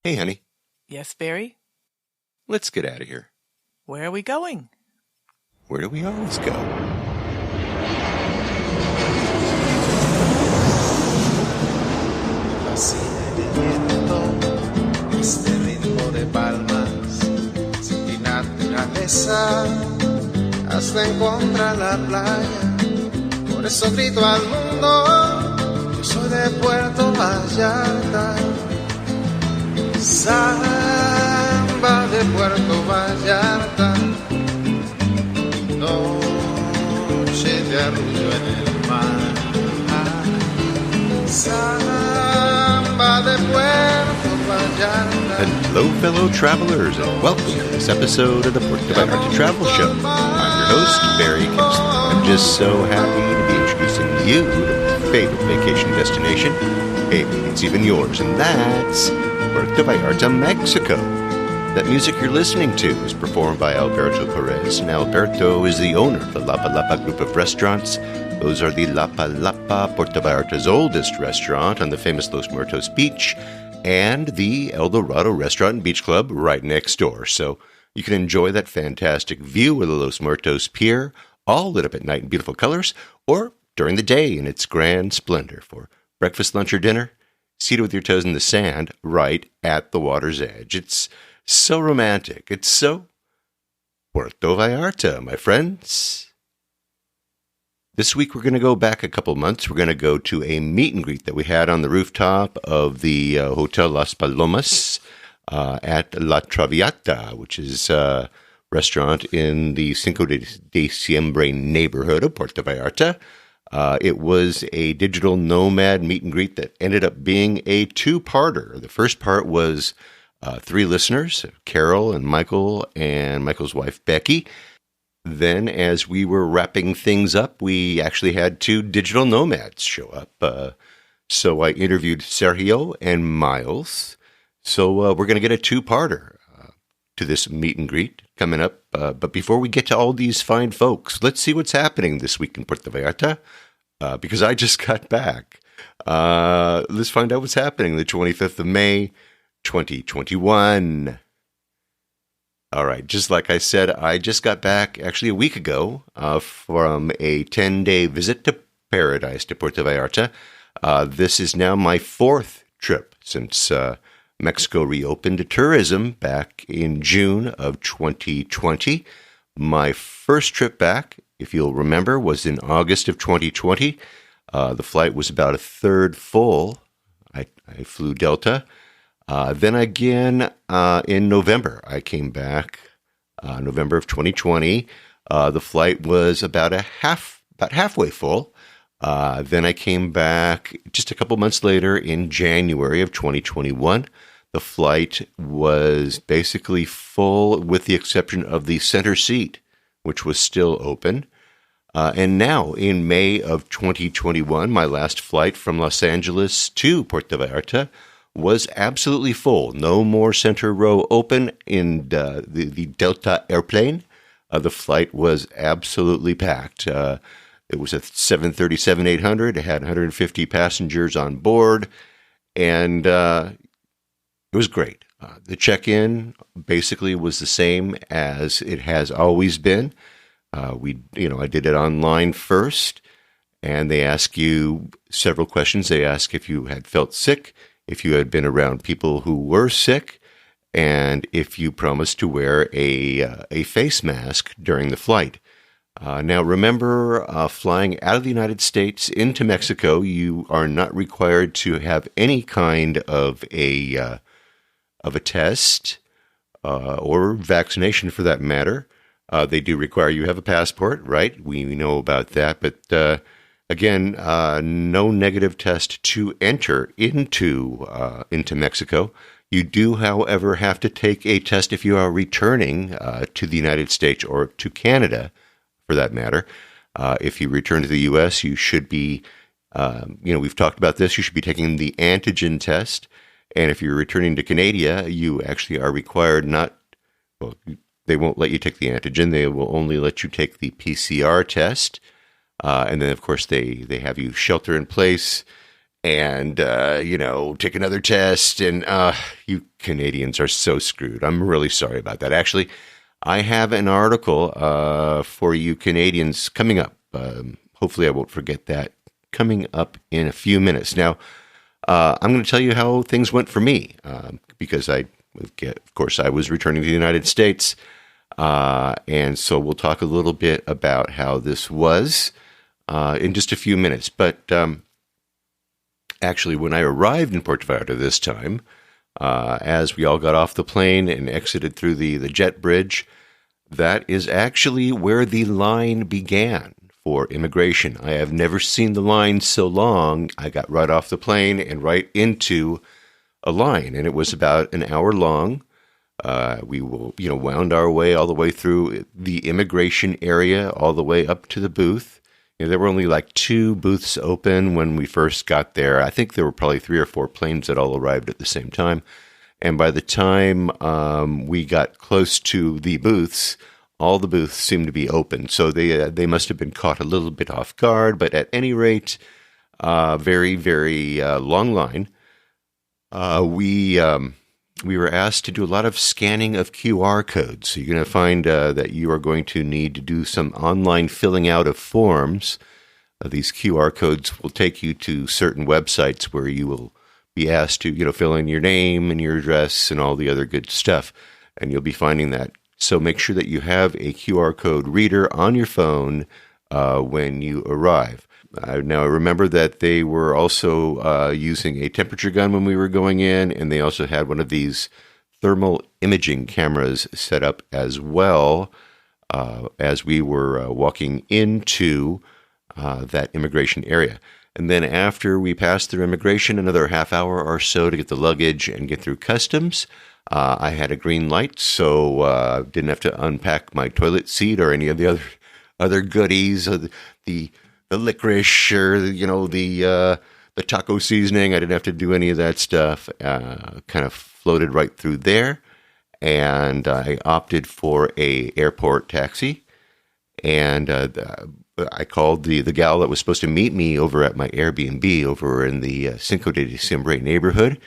Hey, honey, Yes, Barry? let's get out of here. Where are we going? Where do we always go? Fascina el viento, este ritmo de palmas, sin ti naturaleza, hasta encontrar la playa. Por eso grito al mundo, yo soy de Puerto Vallarta. Samba de Puerto Vallarta, noche de arrullo en el mar. Samba de Puerto Vallarta. Hello, fellow travelers, and welcome to this episode of the Puerto Vallarta Travel Show. I'm your host, Barry Kempson. I'm just so happy to be introducing you to my favorite vacation destination. Hey, it's even yours, and that's Puerto Vallarta, Mexico. That music you're listening to is performed by Alberto Perez, and Alberto is the owner of the Lapa Lapa group of restaurants. Those are the Lapa Lapa, Puerto Vallarta's oldest restaurant on the famous Los Muertos Beach, and the El Dorado Restaurant and Beach Club right next door. So you can enjoy that fantastic view of the Los Muertos Pier, all lit up at night in beautiful colors, or during the day in its grand splendor for breakfast, lunch, or dinner, seated with your toes in the sand right at the water's edge. It's so romantic. It's so Puerto Vallarta, my friends. This week we're going to go back a couple months. We're going to go to a meet and greet that we had on the rooftop of the Hotel Las Palomas at La Traviata, which is a restaurant in the Cinco de Diciembre neighborhood of Puerto Vallarta. It was a digital nomad meet and greet that ended up being a two-parter. The first part was three listeners, Carol and Michael's wife, Becky. Then, as we were wrapping things up, we actually had two digital nomads show up. So I interviewed Sergio and Miles. So we're going to get a two-parter to this meet and greet coming up. But before we get to all these fine folks, let's see what's happening this week in Puerto Vallarta, because I just got back. Let's find out what's happening the 25th of May, 2021. All right, just like I said, I just got back actually a week ago from a 10-day visit to Paradise to Puerto Vallarta. This is now my fourth trip since Mexico reopened to tourism back in June of 2020. My first trip back, if you'll remember, was in August of 2020. The flight was about a third full. I flew Delta. Then again, in November, I came back, November of 2020. The flight was about halfway full. Then I came back just a couple months later in January of 2021. The flight was basically full with the exception of the center seat, which was still open. And now in May of 2021, my last flight from Los Angeles to Puerto Vallarta was absolutely full. No more center row open in the Delta airplane. The flight was absolutely packed. It was a 737-800. It had 150 passengers on board, and it was great. The check-in basically was the same as it has always been. I did it online first, and they ask you several questions. They ask if you had felt sick, if you had been around people who were sick, and if you promised to wear a face mask during the flight. Now, remember, flying out of the United States into Mexico, you are not required to have any kind of a test or vaccination for that matter. They do require you have a passport, right? We know about that, but again, no negative test to enter into Mexico. You do, however, have to take a test if you are returning to the United States or to Canada, for that matter. If you return to the U.S., you should be, we've talked about this, you should be taking the antigen test. And if you're returning to Canada, you actually are required they won't let you take the antigen. They will only let you take the PCR test. And then, of course, they have you shelter in place and, take another test. And you Canadians are so screwed. I'm really sorry about that. Actually, I have an article for you Canadians coming up. Hopefully I won't forget that. Coming up in a few minutes. Now, I'm going to tell you how things went for me, because of course, I was returning to the United States. And so we'll talk a little bit about how this was in just a few minutes. But actually, when I arrived in Puerto Vallarta this time, as we all got off the plane and exited through the jet bridge, that is actually where the line began for immigration. I have never seen the line so long. I got right off the plane and right into a line, and it was about an hour long. We wound our way all the way through the immigration area, all the way up to the booth. There were only like 2 booths open when we first got there. I think there were probably 3 or 4 planes that all arrived at the same time. And by the time we got close to the booths, all the booths seemed to be open. So they must have been caught a little bit off guard. But at any rate, very, very long line. We were asked to do a lot of scanning of QR codes. So you're going to find that you are going to need to do some online filling out of forms. These QR codes will take you to certain websites where you will be asked to, fill in your name and your address and all the other good stuff. And you'll be finding that. So make sure that you have a QR code reader on your phone when you arrive. Now, I remember that they were also using a temperature gun when we were going in, and they also had one of these thermal imaging cameras set up as well as we were walking into that immigration area. And then after we passed through immigration, another half hour or so to get the luggage and get through customs, I had a green light, so didn't have to unpack my toilet seat or any of the other goodies, the licorice or the taco seasoning. I didn't have to do any of that stuff. Kind of floated right through there, and I opted for a airport taxi. And I called the gal that was supposed to meet me over at my Airbnb over in the Cinco de Diciembre neighborhood.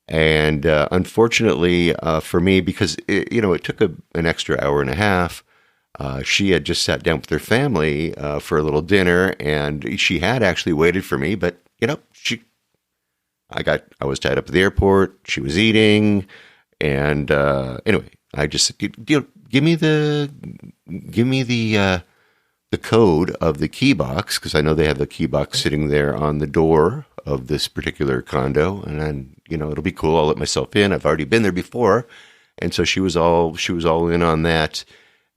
And unfortunately for me, because it took an extra hour and a half, she had just sat down with her family for a little dinner, and she had actually waited for me. But I was tied up at the airport. She was eating, and anyway, I just give me the code of the key box, because I know they have the key box sitting there on the door of this particular condo, and then it'll be cool. I'll let myself in. I've already been there before, and so she was all in on that.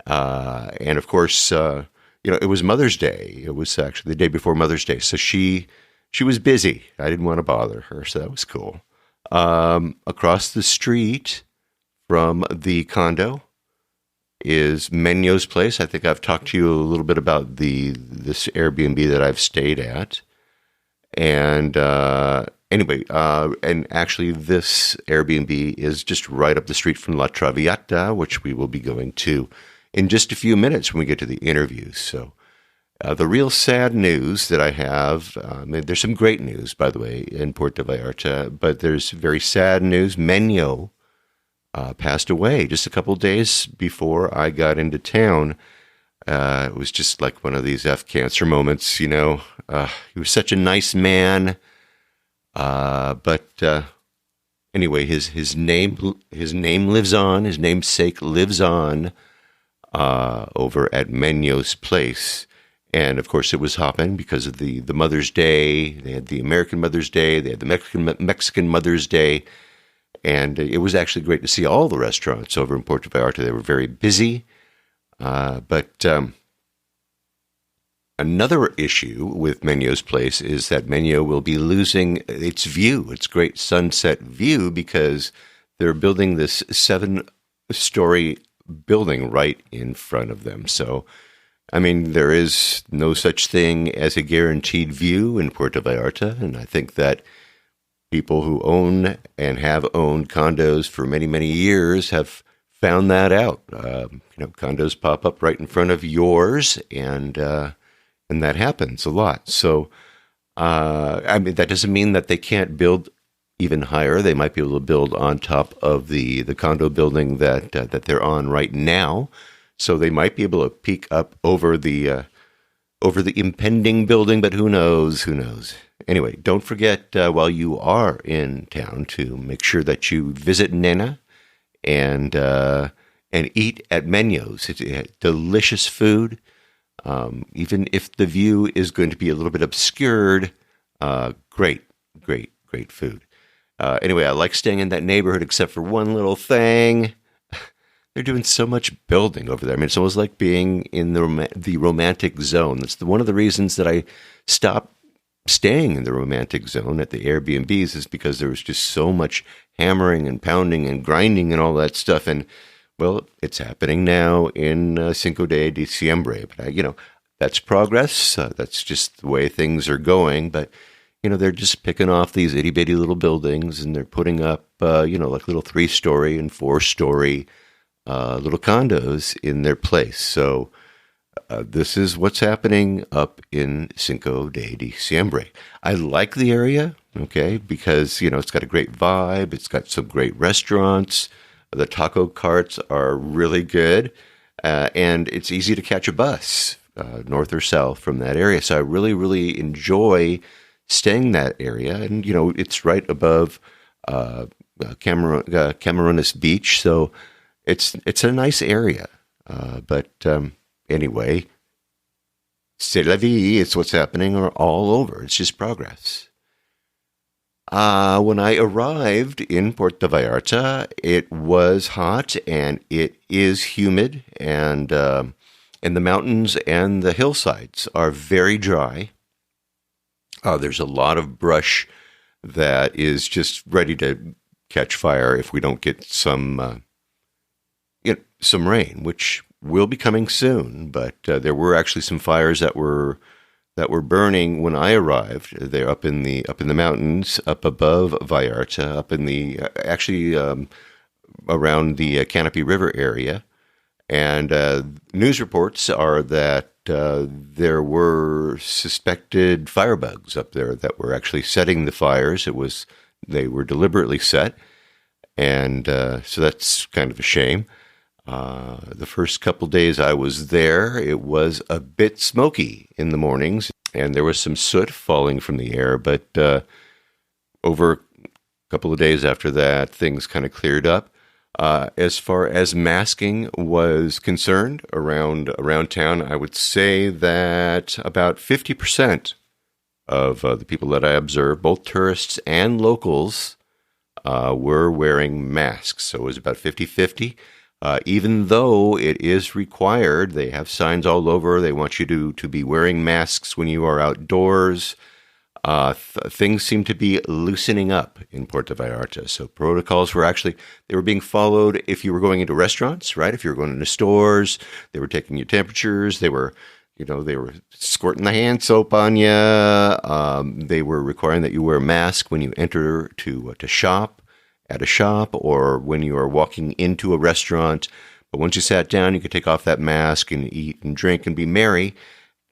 And of course, it was Mother's Day. It was actually the day before Mother's Day, so she was busy. I didn't want to bother her, so that was cool. Across the street from the condo is Menyo's place. I think I've talked to you a little bit about this Airbnb that I've stayed at. And anyway, and actually this Airbnb is just right up the street from La Traviata, which we will be going to in just a few minutes when we get to the interview. So the real sad news that I have, there's some great news, by the way, in Puerto Vallarta, but there's very sad news. Menyo passed away just a couple days before I got into town. It was just like one of these cancer moments, He was such a nice man. But anyway, his name lives on. His namesake lives on over at Menyo's place. And of course, it was hopping because of the Mother's Day. They had the American Mother's Day. They had the Mexican Mother's Day. And it was actually great to see all the restaurants over in Puerto Vallarta. They were very busy. But another issue with Menyo's place is that Menyo will be losing its view, its great sunset view, because they're building this 7-story building right in front of them. So, there is no such thing as a guaranteed view in Puerto Vallarta, and I think that people who own and have owned condos for many, many years have found that out. Condos pop up right in front of yours, and that happens a lot. So I mean, that doesn't mean that they can't build even higher. They might be able to build on top of the condo building that they're on right now. So they might be able to peek up over the impending building, but who knows? Who knows? Anyway, don't forget while you are in town to make sure that you visit Nena and eat at Menos. It's delicious food. Even if the view is going to be a little bit obscured, great food. Anyway, I like staying in that neighborhood except for one little thing. They're doing so much building over there. I mean, it's almost like being in the romantic zone. That's one of the reasons that I stopped staying in the romantic zone at the Airbnbs, is because there was just so much hammering and pounding and grinding and all that stuff. And, well, it's happening now in Cinco de Diciembre. But, that's progress. That's just the way things are going. But, they're just picking off these itty-bitty little buildings, and they're putting up, like little 3-story and 4-story little condos in their place. So this is what's happening up in Cinco de Diciembre. I like the area, okay, because, it's got a great vibe. It's got some great restaurants. The taco carts are really good. And it's easy to catch a bus north or south from that area. So I really, really enjoy staying in that area. And, it's right above Camarones Beach. So it's a nice area. But anyway, c'est la vie. It's what's happening all over. It's just progress. When I arrived in Puerto Vallarta, it was hot and it is humid, and the mountains and the hillsides are very dry. There's a lot of brush that is just ready to catch fire if we don't get some rain, which will be coming soon. But there were actually some fires that were burning when I arrived. They're up in the mountains, up above Vallarta, up in the around the Canopy River area. And news reports are that there were suspected firebugs up there that were actually setting the fires. They were deliberately set, and so that's kind of a shame. The first couple days I was there, it was a bit smoky in the mornings, and there was some soot falling from the air. But over a couple of days after that, things kind of cleared up. As far as masking was concerned around town, I would say that about 50% of the people that I observed, both tourists and locals, were wearing masks. So it was about 50-50. Even though it is required, they have signs all over. They want you to be wearing masks when you are outdoors. Things seem to be loosening up in Puerto Vallarta. So protocols they were being followed if you were going into restaurants, right? If you were going into stores, they were taking your temperatures. They were squirting the hand soap on you. They were requiring that you wear a mask when you enter to shop at a shop, or when you are walking into a restaurant. But once you sat down, you could take off that mask and eat and drink and be merry,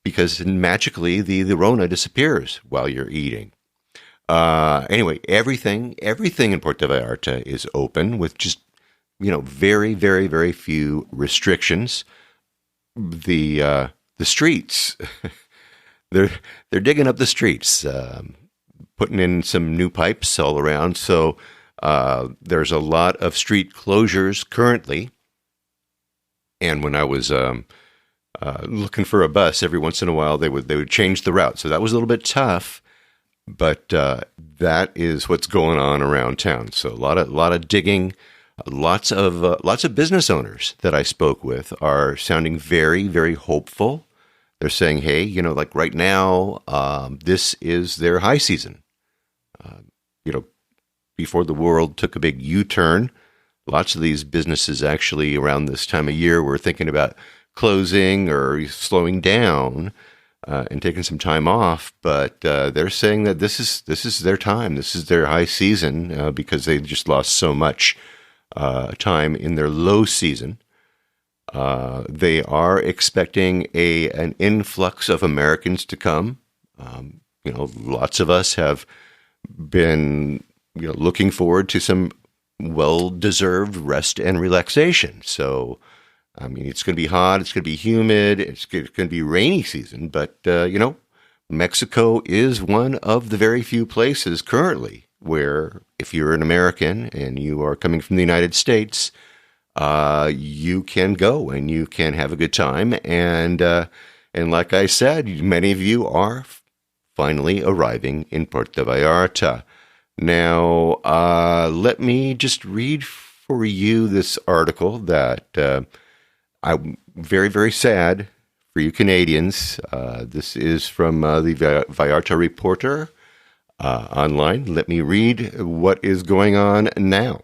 because magically the Rona disappears while you're eating. Anyway, everything in Puerto Vallarta is open with just, very, very, very few restrictions. The streets, they're digging up the streets, putting in some new pipes all around. So there's a lot of street closures currently. And when I was looking for a bus, every once in a while they would change the route. So that was a little bit tough, but that is what's going on around town. So a lot of digging. Lots of business owners that I spoke with are sounding very, very hopeful. They're saying, hey, like right now, this is their high season. Before the world took a big U-turn, lots of these businesses actually around this time of year were thinking about closing or slowing down and taking some time off. But they're saying that this is their time. This is their high season because they just lost so much time in their low season. They are expecting an influx of Americans to come. lots of us have been looking forward to some well-deserved rest and relaxation. So, it's going to be hot, it's going to be humid, it's going to be rainy season, but, Mexico is one of the very few places currently where if you're an American and you are coming from the United States, you can go and you can have a good time. And like I said, many of you are finally arriving in Puerto Vallarta. Now, let me just read for you this article that I'm very, very sad for you Canadians. This is from the Vallarta Reporter online. Let me read what is going on now.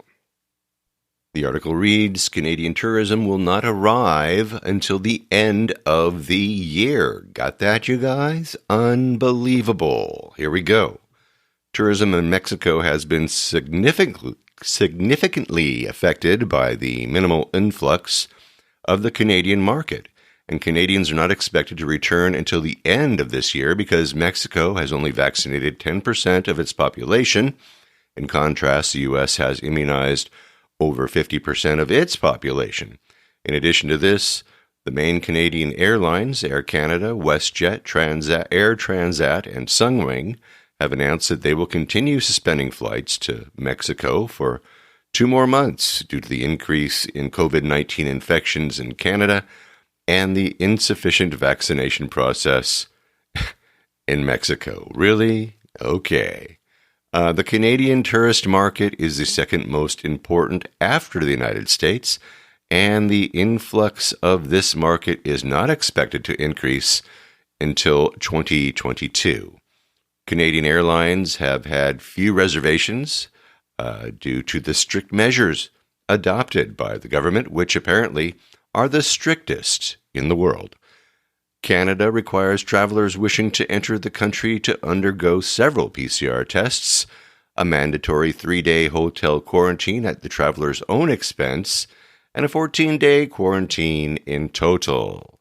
The article reads, Canadian tourism will not arrive until the end of the year. Got that, you guys? Unbelievable. Here we go. Tourism in Mexico has been significantly affected by the minimal influx of the Canadian market, and Canadians are not expected to return until the end of this year because Mexico has only vaccinated 10% of its population. In contrast, the U.S. has immunized over 50% of its population. In addition to this, the main Canadian airlines, Air Canada, WestJet, Air Transat, and Sunwing, have announced that they will continue suspending flights to Mexico for 2 more months due to the increase in COVID-19 infections in Canada and the insufficient vaccination process in Mexico. Really? Okay. The Canadian tourist market is the second most important after the United States, and the influx of this market is not expected to increase until 2022. Canadian airlines have had few reservations due to the strict measures adopted by the government, which apparently are the strictest in the world. Canada requires travelers wishing to enter the country to undergo several PCR tests, a mandatory 3-day hotel quarantine at the traveler's own expense, and a 14-day quarantine in total.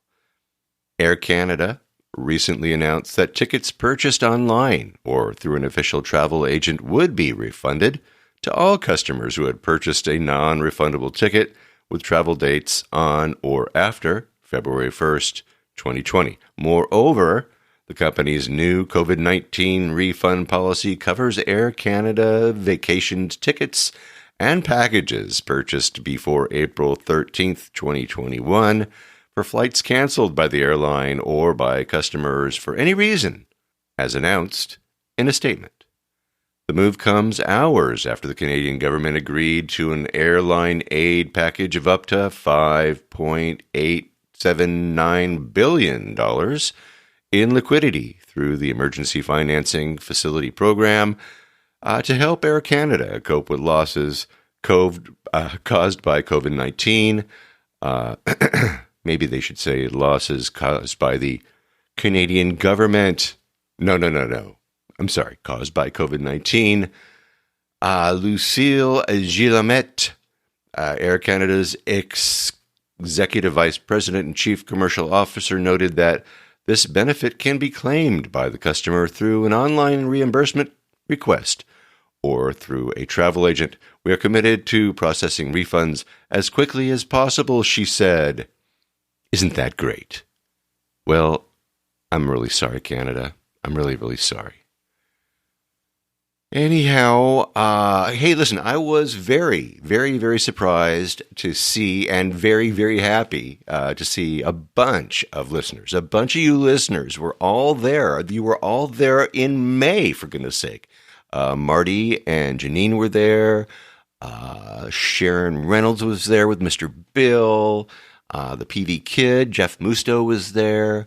Air Canada recently announced that tickets purchased online or through an official travel agent would be refunded to all customers who had purchased a non-refundable ticket with travel dates on or after February 1st, 2020. Moreover, the company's new COVID-19 refund policy covers Air Canada vacation tickets and packages purchased before April 13th, 2021 for flights canceled by the airline or by customers for any reason, as announced in a statement. The move comes hours after the Canadian government agreed to an airline aid package of up to $5.879 billion in liquidity through the Emergency Financing Facility Program to help Air Canada cope with losses caused by COVID-19. Maybe they should say losses caused by the Canadian government. No. I'm sorry, caused by COVID-19. Lucille Gilamet, Air Canada's Executive Vice President and Chief Commercial Officer, noted that this benefit can be claimed by the customer through an online reimbursement request or through a travel agent. We are committed to processing refunds as quickly as possible, she said. Isn't that great? Well, I'm really sorry, Canada. I'm really, really sorry. Anyhow, hey, listen, I was very, very, very surprised to see and very, very happy to see a bunch of listeners. A bunch of you listeners were all there. You were all there in May, for goodness sake. Marty and Janine were there. Sharon Reynolds was there with Mr. Bill. The PV Kid, Jeff Musto was there.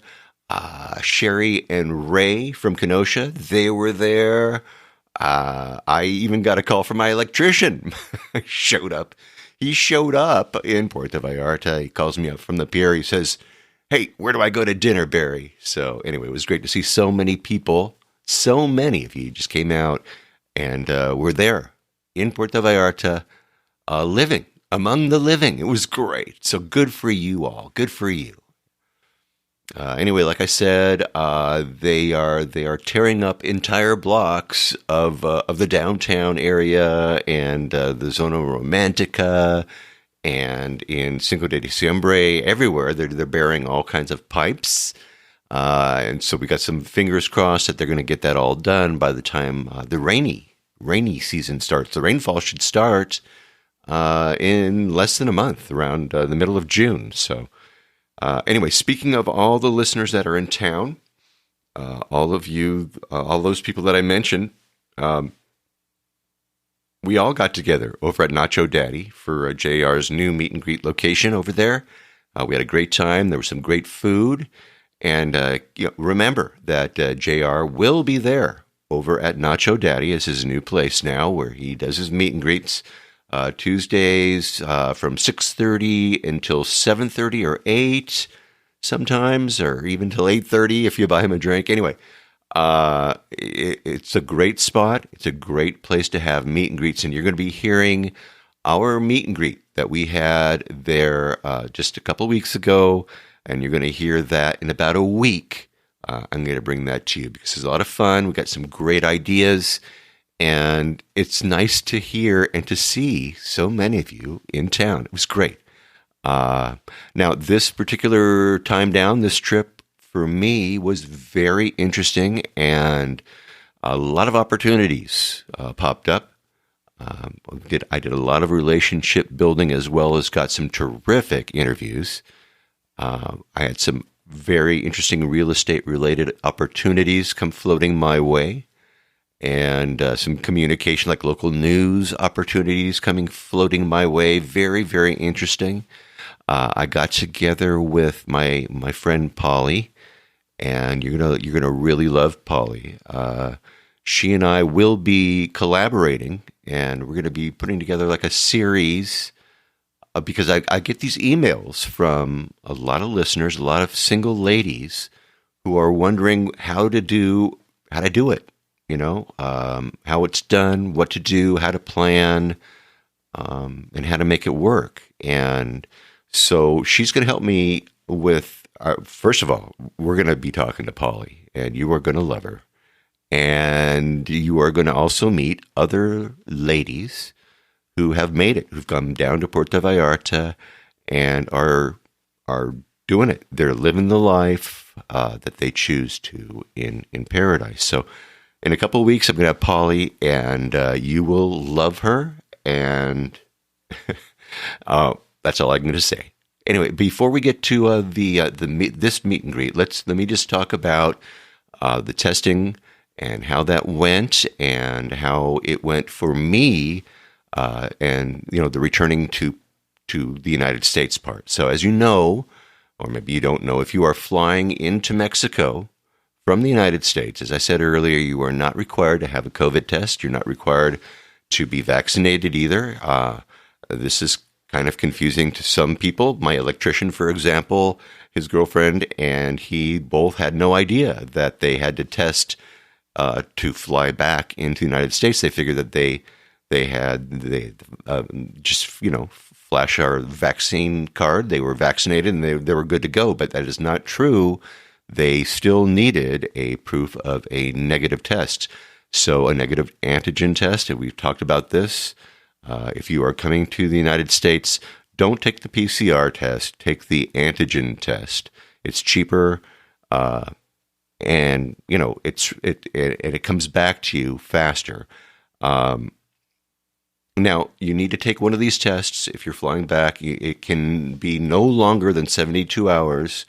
Sherry and Ray from Kenosha, they were there. I even got a call from my electrician. He showed up in Puerto Vallarta. He calls me up from the pier. He says, hey, where do I go to dinner, Barry? So anyway, it was great to see so many people. So many of you just came out and were there in Puerto Vallarta, living, among the living. It was great. So good for you all. Good for you. Anyway, like I said, they are tearing up entire blocks of the downtown area and the Zona Romantica and in Cinco de Diciembre, everywhere. They're burying all kinds of pipes. And so we got some fingers crossed that they're going to get that all done by the time the rainy season starts. The rainfall should start in less than a month, around the middle of June. So anyway, speaking of all the listeners that are in town, all of you, all those people that I mentioned, we all got together over at Nacho Daddy for JR's new meet and greet location over there. We had a great time. There was some great food. And remember that JR will be there over at Nacho Daddy as his new place now, where he does his meet and greets Tuesdays from 6:30 until 7:30 or 8 sometimes, or even till 8:30 if you buy him a drink. Anyway, it's a great spot. It's a great place to have meet and greets, and you're going to be hearing our meet and greet that we had there just a couple weeks ago, and you're going to hear that in about a week. I'm going to bring that to you because it's a lot of fun. We got some great ideas, and it's nice to hear and to see so many of you in town. It was great. Now, this particular time down, this trip for me was very interesting, and a lot of opportunities popped up. I did a lot of relationship building as well as got some terrific interviews. I had some very interesting real estate related opportunities come floating my way, and some communication like local news opportunities floating my way. Very, very interesting. I got together with my friend Polly, and you're gonna really love Polly. She and I will be collaborating, and we're gonna be putting together like a series. Because I get these emails from a lot of listeners, a lot of single ladies who are wondering how to do it, how it's done, what to do, how to plan, and how to make it work. And so she's going to help me with, first of all, we're going to be talking to Polly, and you are going to love her. And you are going to also meet other ladies who have made it, who've come down to Puerto Vallarta and are doing it. They're living the life that they choose to in paradise. So in a couple of weeks, I'm going to have Polly, and you will love her, and that's all I'm going to say. Anyway, before we get to this meet and greet, let me just talk about the testing and how that went and how it went for me. And the returning to the United States part. So as you know, or maybe you don't know, if you are flying into Mexico from the United States, as I said earlier, you are not required to have a COVID test. You're not required to be vaccinated either. This is kind of confusing to some people. My electrician, for example, his girlfriend and he both had no idea that they had to test to fly back into the United States. They figured that they just flash our vaccine card. They were vaccinated and they were good to go, but that is not true. They still needed a proof of a negative test. So a negative antigen test, and we've talked about this. If you are coming to the United States, don't take the PCR test. Take the antigen test. It's cheaper, and it comes back to you faster. Now, you need to take one of these tests if you're flying back. It can be no longer than 72 hours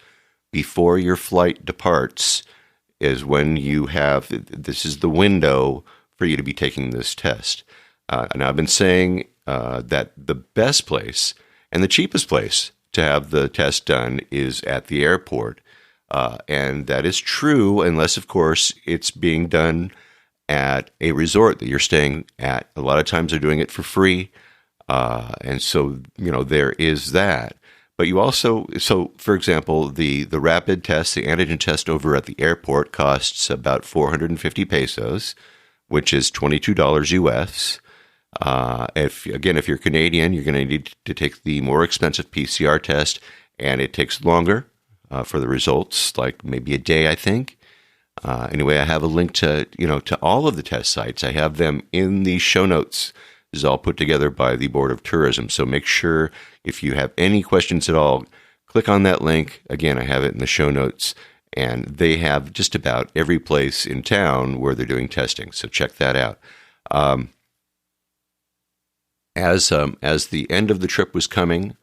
before your flight departs is when this is the window for you to be taking this test. And I've been saying that the best place and the cheapest place to have the test done is at the airport. And that is true unless, of course, it's being done at a resort that you're staying at. A lot of times they're doing it for free. And so, there is that. But you also, for example, the rapid test, the antigen test over at the airport costs about 450 pesos, which is $22 US. If you're Canadian, you're going to need to take the more expensive PCR test, and it takes longer. for the results, like maybe a day, I think. Anyway, I have a link to all of the test sites. I have them in the show notes. This is all put together by the Board of Tourism. So make sure if you have any questions at all, click on that link. Again, I have it in the show notes. And they have just about every place in town where they're doing testing. So check that out. As the end of the trip was coming,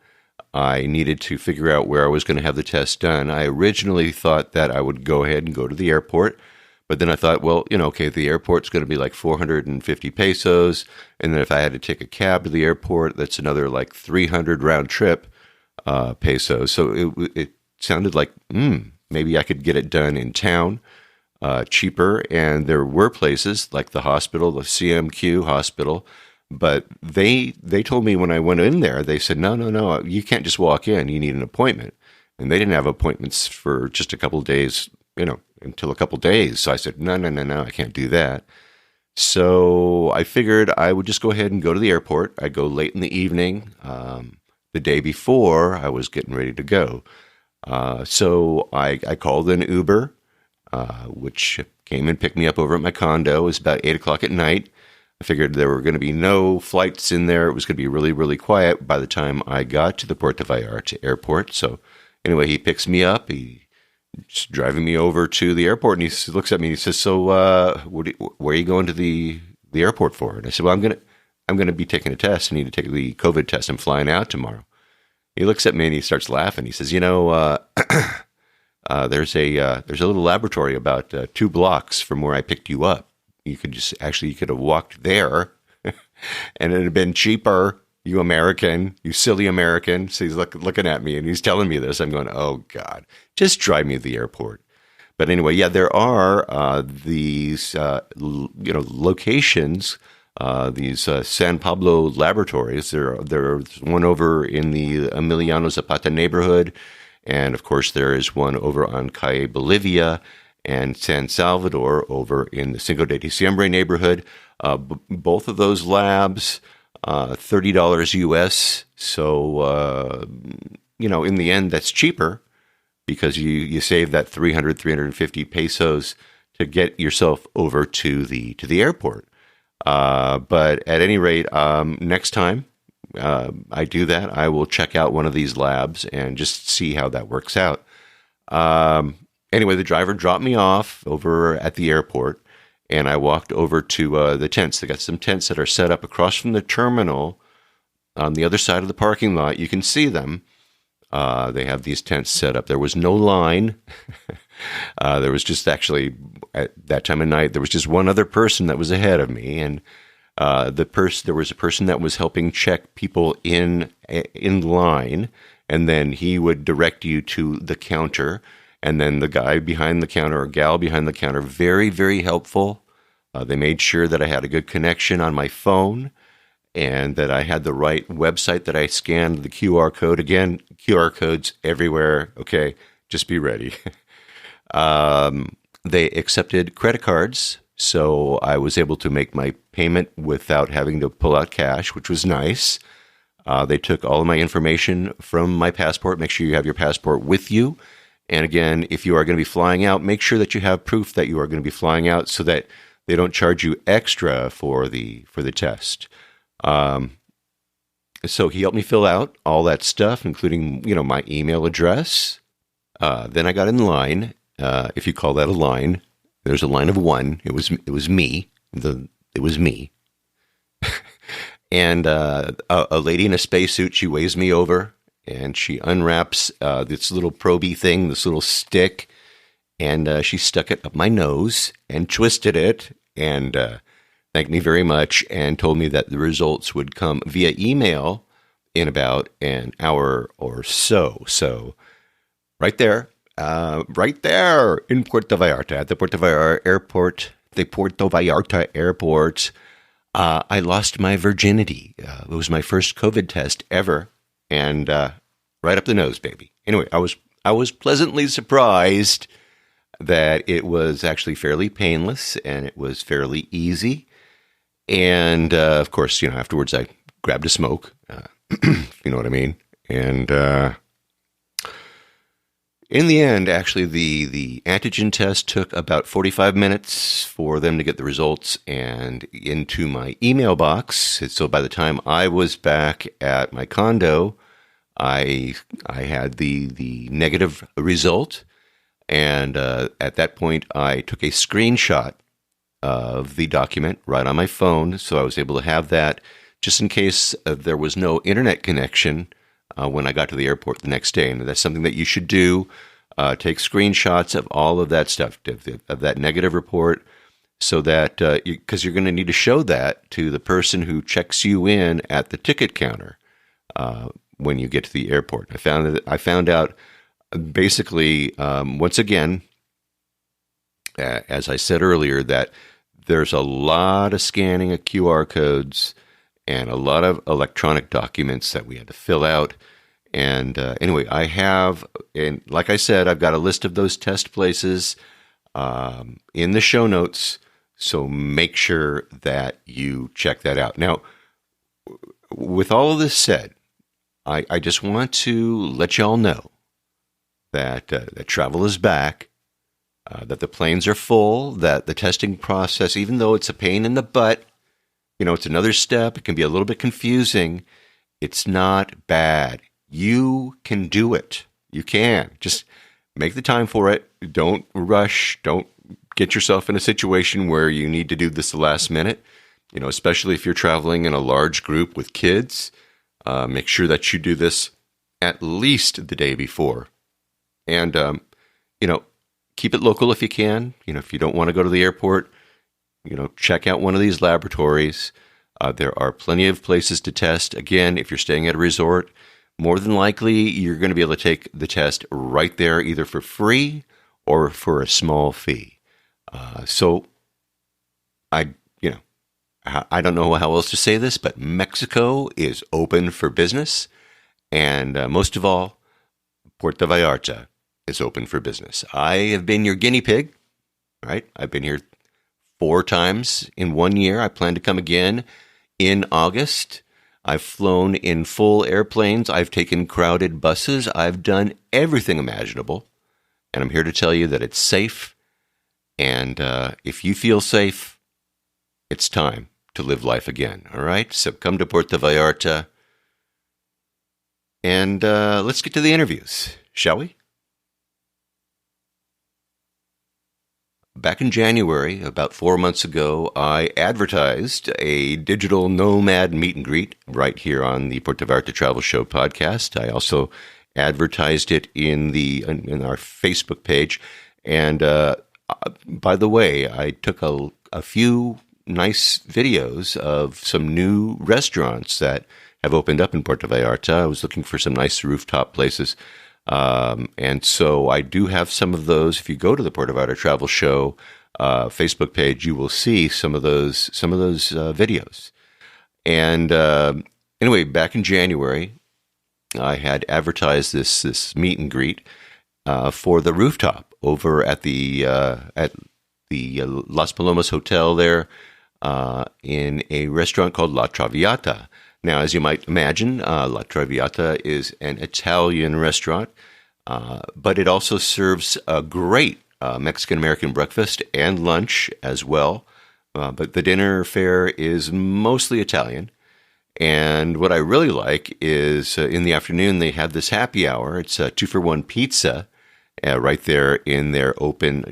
I needed to figure out where I was going to have the test done. I originally thought that I would go ahead and go to the airport, but then I thought, well, okay, the airport's going to be like 450 pesos, and then if I had to take a cab to the airport, that's another like 300 round trip pesos. So it sounded like maybe I could get it done in town, cheaper, and there were places like the hospital, the CMQ hospital. But they told me when I went in there, they said, no, you can't just walk in. You need an appointment. And they didn't have appointments for just a couple of days, until a couple of days. So I said, no, I can't do that. So I figured I would just go ahead and go to the airport. I'd go late in the evening. The day before, I was getting ready to go. So I called an Uber, which came and picked me up over at my condo. It was about 8 o'clock at night. I figured there were going to be no flights in there. It was going to be really, really quiet by the time I got to the Puerto Vallarta airport. So anyway, he picks me up. He's driving me over to the airport, and he looks at me and he says, so where are you going to the airport for? And I said, well, I'm going to be taking a test. I need to take the COVID test. I'm flying out tomorrow. He looks at me and he starts laughing. He says, there's a little laboratory about 2 blocks from where I picked you up. You could have walked there and it'd have been cheaper, you American, you silly American. So he's looking at me and he's telling me this. I'm going, oh God, just drive me to the airport. But anyway, yeah, there are these, locations, these San Pablo laboratories. There's one over in the Emiliano Zapata neighborhood. And of course, there is one over on Calle Bolivia and San Salvador over in the Cinco de Diciembre neighborhood. Both of those labs, $30 US. So, in the end, that's cheaper because you save that 350 pesos to get yourself over to the airport. But at any rate, next time I do that, I will check out one of these labs and just see how that works out. Anyway, the driver dropped me off over at the airport, and I walked over to the tents. They got some tents that are set up across from the terminal on the other side of the parking lot. You can see them. They have these tents set up. There was no line. There was just actually, at that time of night, there was just one other person that was ahead of me, and there was a person that was helping check people in line, and then he would direct you to the counter. And then the guy behind the counter or gal behind the counter, very, very helpful. They made sure that I had a good connection on my phone and that I had the right website that I scanned the QR code. Again, QR codes everywhere. Okay, just be ready. They accepted credit cards, so I was able to make my payment without having to pull out cash, which was nice. They took all of my information from my passport. Make sure you have your passport with you. And again, if you are going to be flying out, make sure that you have proof that you are going to be flying out so that they don't charge you extra for the test. So he helped me fill out all that stuff, including, my email address. Then I got in line. If you call that a line, there's a line of one. It was me. It was me. And a lady in a spacesuit, she waves me over. And she unwraps this little proby thing, this little stick, and she stuck it up my nose and twisted it and thanked me very much and told me that the results would come via email in about an hour or so. So right there in Puerto Vallarta, at the Puerto Vallarta airport, I lost my virginity. It was my first COVID test ever. And right up the nose, baby. Anyway, I was pleasantly surprised that it was actually fairly painless and it was fairly easy. And of course, afterwards I grabbed a smoke, if you know what I mean. And In the end, actually, the antigen test took about 45 minutes for them to get the results and into my email box. So by the time I was back at my condo, I had the negative result. And at that point, I took a screenshot of the document right on my phone. So I was able to have that just in case there was no internet connection when I got to the airport the next day. And that's something that you should do. Take screenshots of all of that stuff, of that negative report, so that, because you're going to need to show that to the person who checks you in at the ticket counter when you get to the airport. I found out basically, once again, as I said earlier, that there's a lot of scanning of QR codes and a lot of electronic documents that we had to fill out. And anyway, I have, and like I said, I've got a list of those test places in the show notes. So make sure that you check that out. Now, with all of this said, I just want to let y'all know that travel is back, that the planes are full, that the testing process, even though it's a pain in the butt, it's another step. It can be a little bit confusing. It's not bad. You can do it. You can. Just make the time for it. Don't rush. Don't get yourself in a situation where you need to do this the last minute. Especially if you're traveling in a large group with kids, make sure that you do this at least the day before. And, keep it local if you can. If you don't want to go to the airport, check out one of these laboratories. There are plenty of places to test. Again, if you're staying at a resort, more than likely you're going to be able to take the test right there, either for free or for a small fee. So I don't know how else to say this, but Mexico is open for business. And most of all, Puerto Vallarta is open for business. I have been your guinea pig, right? I've been here 4 times in 1 year. I plan to come again in August. I've flown in full airplanes. I've taken crowded buses. I've done everything imaginable. And I'm here to tell you that it's safe. And if you feel safe, it's time to live life again. All right? So come to Puerto Vallarta. And let's get to the interviews, shall we? Back in January, about 4 months ago, I advertised a digital nomad meet and greet right here on the Puerto Vallarta Travel Show podcast. I also advertised it in our Facebook page. And by the way, I took a few nice videos of some new restaurants that have opened up in Puerto Vallarta. I was looking for some nice rooftop places. And so I do have some of those. If you go to the Puerto Vallarta Travel Show Facebook page, you will see some of those videos. And anyway, back in January, I had advertised this meet and greet for the rooftop over at the Las Palomas Hotel there in a restaurant called La Traviata. Now, as you might imagine, La Traviata is an Italian restaurant, but it also serves a great Mexican-American breakfast and lunch as well. But the dinner fare is mostly Italian. And what I really like is in the afternoon, they have this happy hour. It's a 2-for-1 pizza right there in their open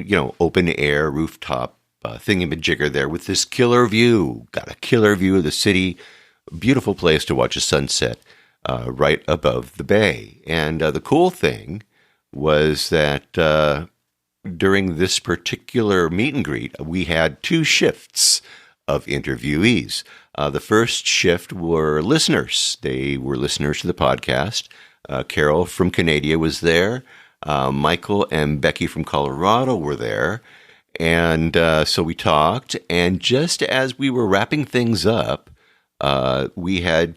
air rooftop thingamajigger there with this killer view. Got a killer view of the city. Beautiful place to watch a sunset right above the bay. And the cool thing was that during this particular meet and greet, we had 2 shifts of interviewees. The first shift were listeners. They were listeners to the podcast. Carol from Canada was there. Michael and Becky from Colorado were there. And so we talked. And just as we were wrapping things up, we had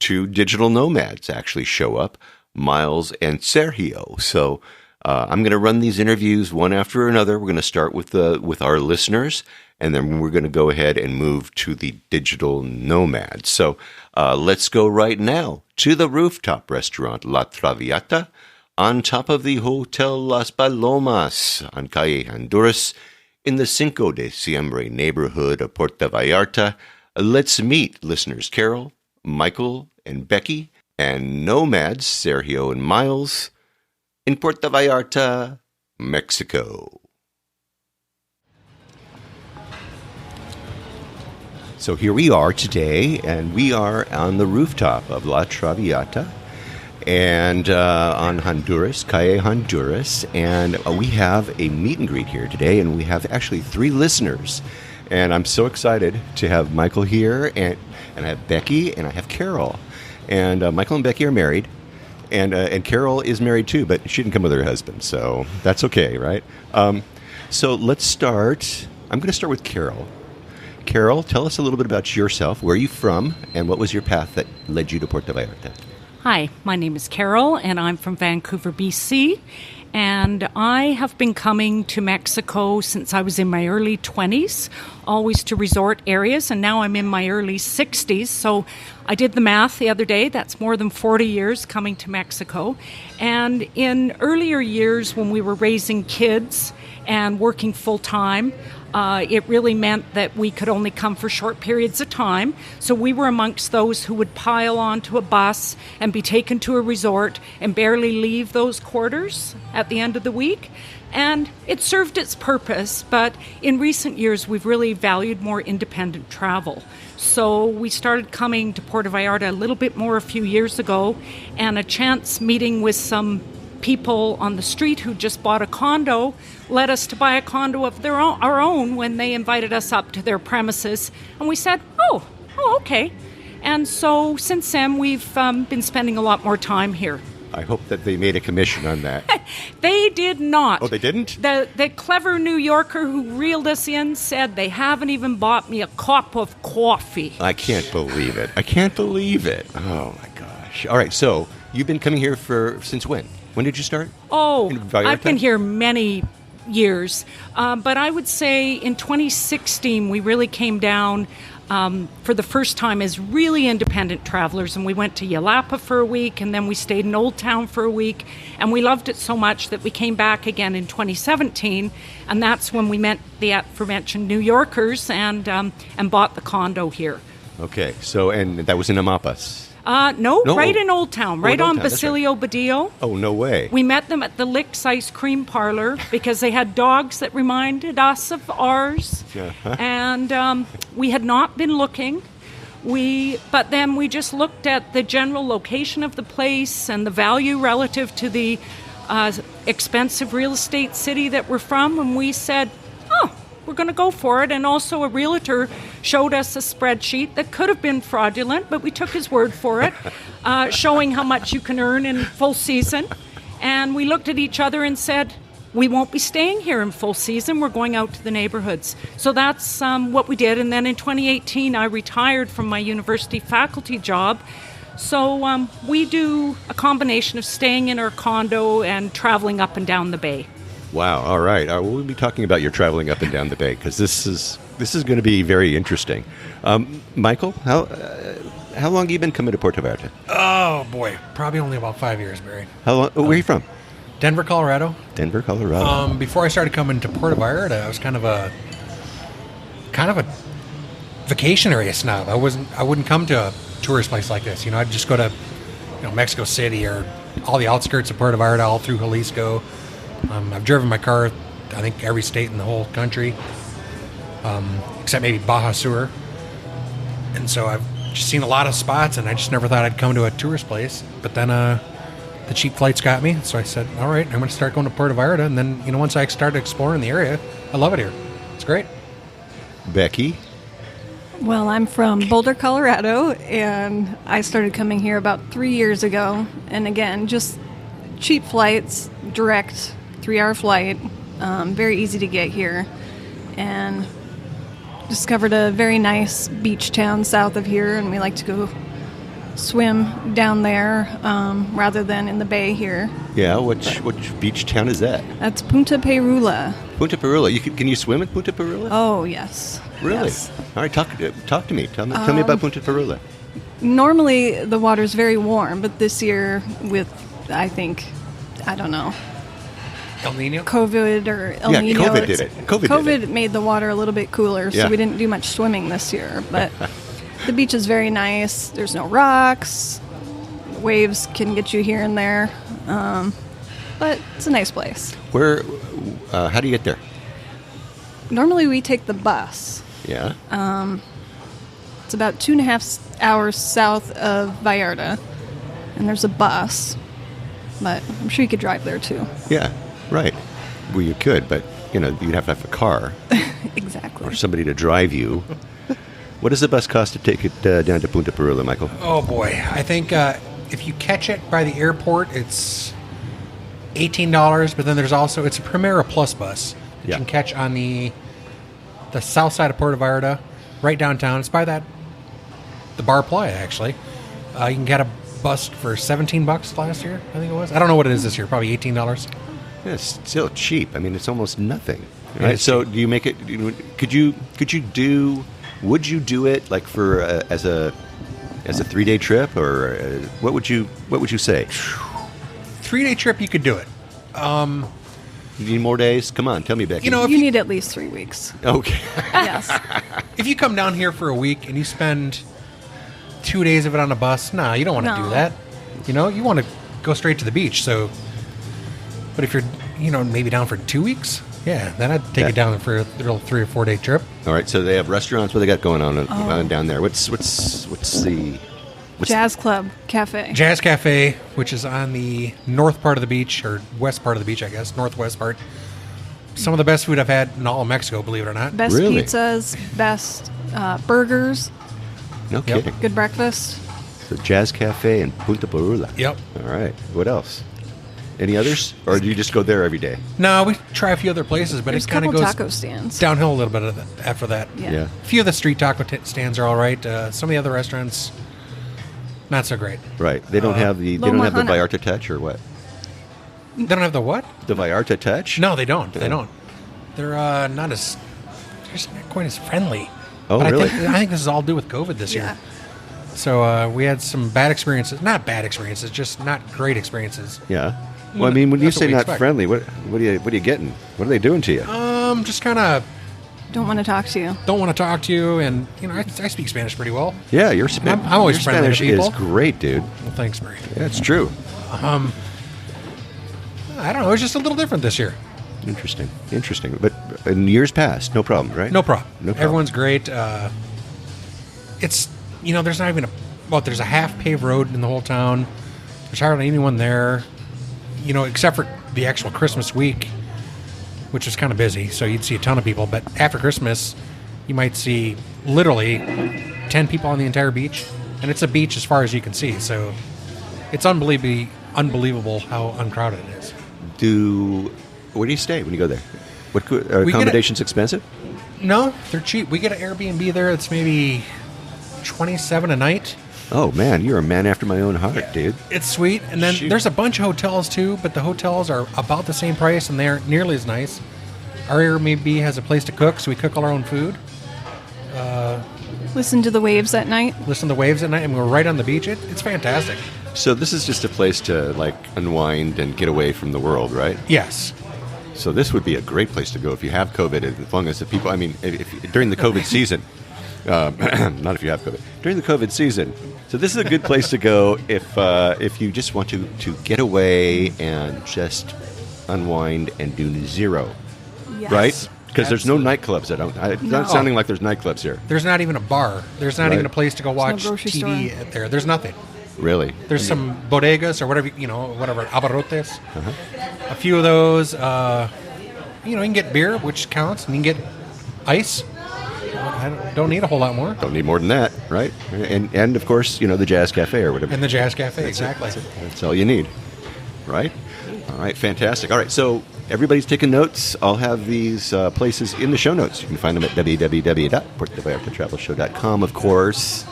2 digital nomads actually show up, Miles and Sergio. So I'm going to run these interviews one after another. We're going to start with our listeners, and then we're going to go ahead and move to the digital nomads. So let's go right now to the rooftop restaurant La Traviata on top of the Hotel Las Palomas on Calle Honduras in the Cinco de Diciembre neighborhood of Puerto Vallarta. Let's meet listeners Carol, Michael, and Becky, and nomads Sergio and Miles in Puerto Vallarta, Mexico. So here we are today, and we are on the rooftop of La Traviata and on Honduras, Calle Honduras, and we have a meet and greet here today, and we have actually 3 listeners. And I'm so excited to have Michael here, and I have Becky, and I have Carol. And Michael and Becky are married, and Carol is married too, but she didn't come with her husband, so that's okay, right? So let's start. I'm going to start with Carol. Carol, tell us a little bit about yourself. Where are you from, and what was your path that led you to Puerto Vallarta? Hi, my name is Carol, and I'm from Vancouver, BC. And I have been coming to Mexico since I was in my early 20s, always to resort areas, and now I'm in my early 60s. So I did the math the other day. That's more than 40 years coming to Mexico. And in earlier years when we were raising kids and working full-time, it really meant that we could only come for short periods of time. So we were amongst those who would pile onto a bus and be taken to a resort and barely leave those quarters at the end of the week. And it served its purpose, but in recent years we've really valued more independent travel. So we started coming to Puerto Vallarta a little bit more a few years ago, and a chance meeting with some people on the street who just bought a condo led us to buy a condo of our own when they invited us up to their premises. And we said, oh, okay. And so since then, we've been spending a lot more time here. I hope that they made a commission on that. They did not. Oh, they didn't? The clever New Yorker who reeled us in said they haven't even bought me a cup of coffee. I can't believe it. Oh, my gosh. All right, so you've been coming here since when? When did you start? Oh, I've been here many years. But I would say in 2016, we really came down for the first time as really independent travelers. And we went to Yelapa for a week, and then we stayed in Old Town for a week. And we loved it so much that we came back again in 2017. And that's when we met the aforementioned New Yorkers and bought the condo here. Okay, so, and that was in Amapas? No, right in Old Town, right on Basilio Badillo. Oh, no way. We met them at the Licks Ice Cream Parlor because they had dogs that reminded us of ours. Uh-huh. And we had not been looking. But then we just looked at the general location of the place and the value relative to the expensive real estate city that we're from, and we said, we're going to go for it. And also a realtor showed us a spreadsheet that could have been fraudulent, but we took his word for it, showing how much you can earn in full season. And we looked at each other and said, we won't be staying here in full season. We're going out to the neighborhoods. So that's what we did. And then in 2018, I retired from my university faculty job. So we do a combination of staying in our condo and traveling up and down the bay. Wow. All right. We'll be talking about your traveling up and down the bay because this is going to be very interesting. Michael, how long have you been coming to Puerto Vallarta? Oh boy, probably only about 5 years, Barry. How long? Where are you from? Denver, Colorado. Denver, Colorado. Before I started coming to Puerto Vallarta, I was kind of a vacation area snob. I wouldn't come to a tourist place like this. I'd just go to Mexico City or all the outskirts of Puerto Vallarta, all through Jalisco. I've driven my car, I think, every state in the whole country, except maybe Baja Sur. And so I've just seen a lot of spots, and I just never thought I'd come to a tourist place. But then the cheap flights got me, so I said, all right, I'm going to start going to Puerto Vallarta. And then, once I started exploring the area, I love it here. It's great. Becky? Well, I'm from Boulder, Colorado, and I started coming here about 3 years ago. And again, just cheap flights, direct 3-hour flight, very easy to get here, and discovered a very nice beach town south of here, and we like to go swim down there rather than in the bay here. Yeah, which beach town is that? That's Punta Perula. Punta Perula. Can you swim at Punta Perula? Oh, yes. Really? Yes. All right, talk to me. Tell me about Punta Perula. Normally, the water's very warm, but this year, with, I think, I don't know, El Nino? COVID or El Yeah, Nino. COVID did it. COVID did it. made the water a little bit cooler, so Yeah. we didn't do much swimming this year. But the beach is very nice. There's no rocks. Waves can get you here and there. But it's a nice place. Where? How do you get there? Normally we take the bus. Yeah. It's about 2.5 hours south of Vallarta. And there's a bus. But I'm sure you could drive there too. Yeah. Right. Well, you could, but you'd have to have a car Exactly. or somebody to drive you. What does the bus cost to take it down to Punta Perula, Michael? Oh, boy. I think if you catch it by the airport, it's $18, but then there's also, it's a Primera Plus bus that Yeah. you can catch on the south side of Puerto Vallarta, right downtown. It's by the Bar Playa, actually. You can get a bus for $17 last year, I think it was. I don't know what it is this year, probably $18. Yeah, it's still cheap. I mean, it's almost nothing. Yeah, Right? it's So, do you make it? Would you do it like for as a 3-day trip, or what would you say? 3-day trip, you could do it. You need more days? Come on, tell me, Becky. If You need at least 3 weeks. Okay. Yes. If you come down here for a week and you spend 2 days of it on a bus, you don't want to No. do that. You want to go straight to the beach. So, but if you're, maybe down for 2 weeks, yeah, then I'd take Yeah. it down for a little 3 or 4 day trip. All right. So they have restaurants. What they got going on down there? What's the Jazz Club Cafe. Jazz Cafe, which is on the north part of the beach, or west part of the beach, I guess, northwest part. Some of the best food I've had in all of Mexico, believe it or not. Best Really? pizzas, best burgers, No Yep. kidding. good breakfast. So Jazz Cafe in Punta Perula. Yep. All right. What else? Any others, or do you just go there every day? No, we try a few other places, but There's it a kind couple of goes taco stands. downhill a little bit after that. Yeah. A few of the street taco stands are all right. Some of the other restaurants, not so great. Right. They don't have the Loma Vallarta Hanna. touch, or what? They don't have the what? The Vallarta touch? No, they don't. They Yeah. don't. They're not quite as friendly. Oh, but really? I think this is all due with COVID this Yeah. year. So we had some bad experiences. Not bad experiences, just not great experiences. Yeah. Well, I mean, when you That's what say we not expect. friendly, what are you getting? What are they doing to you? Just kind of Don't want to talk to you. don't want to talk to you, and I speak Spanish pretty well. Yeah, your I'm always your friendly to Spanish is people. great, dude. Well, thanks, Mary. Yeah, it's true. I don't know. It's just a little different this year. Interesting. But in years past, no problem, right? No problem. No problem. Everyone's great. It's there's not even there's a half paved road in the whole town. There's hardly anyone there, except for the actual Christmas week, which is kind of busy. So you'd see a ton of people. But after Christmas, you might see literally 10 people on the entire beach, and it's a beach as far as you can see. So it's unbelievable how uncrowded it is. Where do you stay when you go there? What are We get accommodations expensive? No, they're cheap. We get an Airbnb there. It's maybe $27 a night. Oh man, you're a man after my own heart, dude. It's sweet. And then Shoot. there's a bunch of hotels too, but the hotels are about the same price and they aren't nearly as nice. Our Airbnb has a place to cook, so we cook all our own food. Listen to the waves at night. Listen to the waves at night, and we're right on the beach. It's fantastic. So this is just a place to like unwind and get away from the world, right? Yes. So this would be a great place to go if you have COVID, as long as the people. I mean, if during the COVID season, not if you have COVID. During the COVID season, so this is a good place to go if you just want to get away and just unwind and do zero, Yes. right? Because there's no Absolutely. nightclubs. It's No. not sounding like there's nightclubs here. There's not even a bar. There's not Right. even a place to go watch grocery TV store. there. There's nothing. Really? There's some bodegas or whatever, abarrotes. A few of those. You can get beer, which counts, and you can get ice. I don't need a whole lot more. Don't need more than that, right? And of course, the Jazz Cafe or whatever. And the Jazz Cafe, exactly. That's all you need, right? All right, fantastic. All right, so everybody's taking notes. I'll have these places in the show notes. You can find them at www.puertovallartatravelshow.com, of course,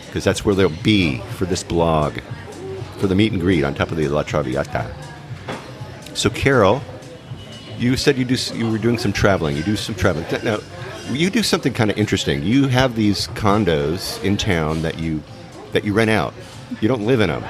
because that's where they'll be for this blog, for the meet and greet on top of the La Traviata. So, Carol, you said you were doing some traveling. You do some traveling. Now, you do something kind of interesting. You have these condos in town that you rent out. You don't live in them.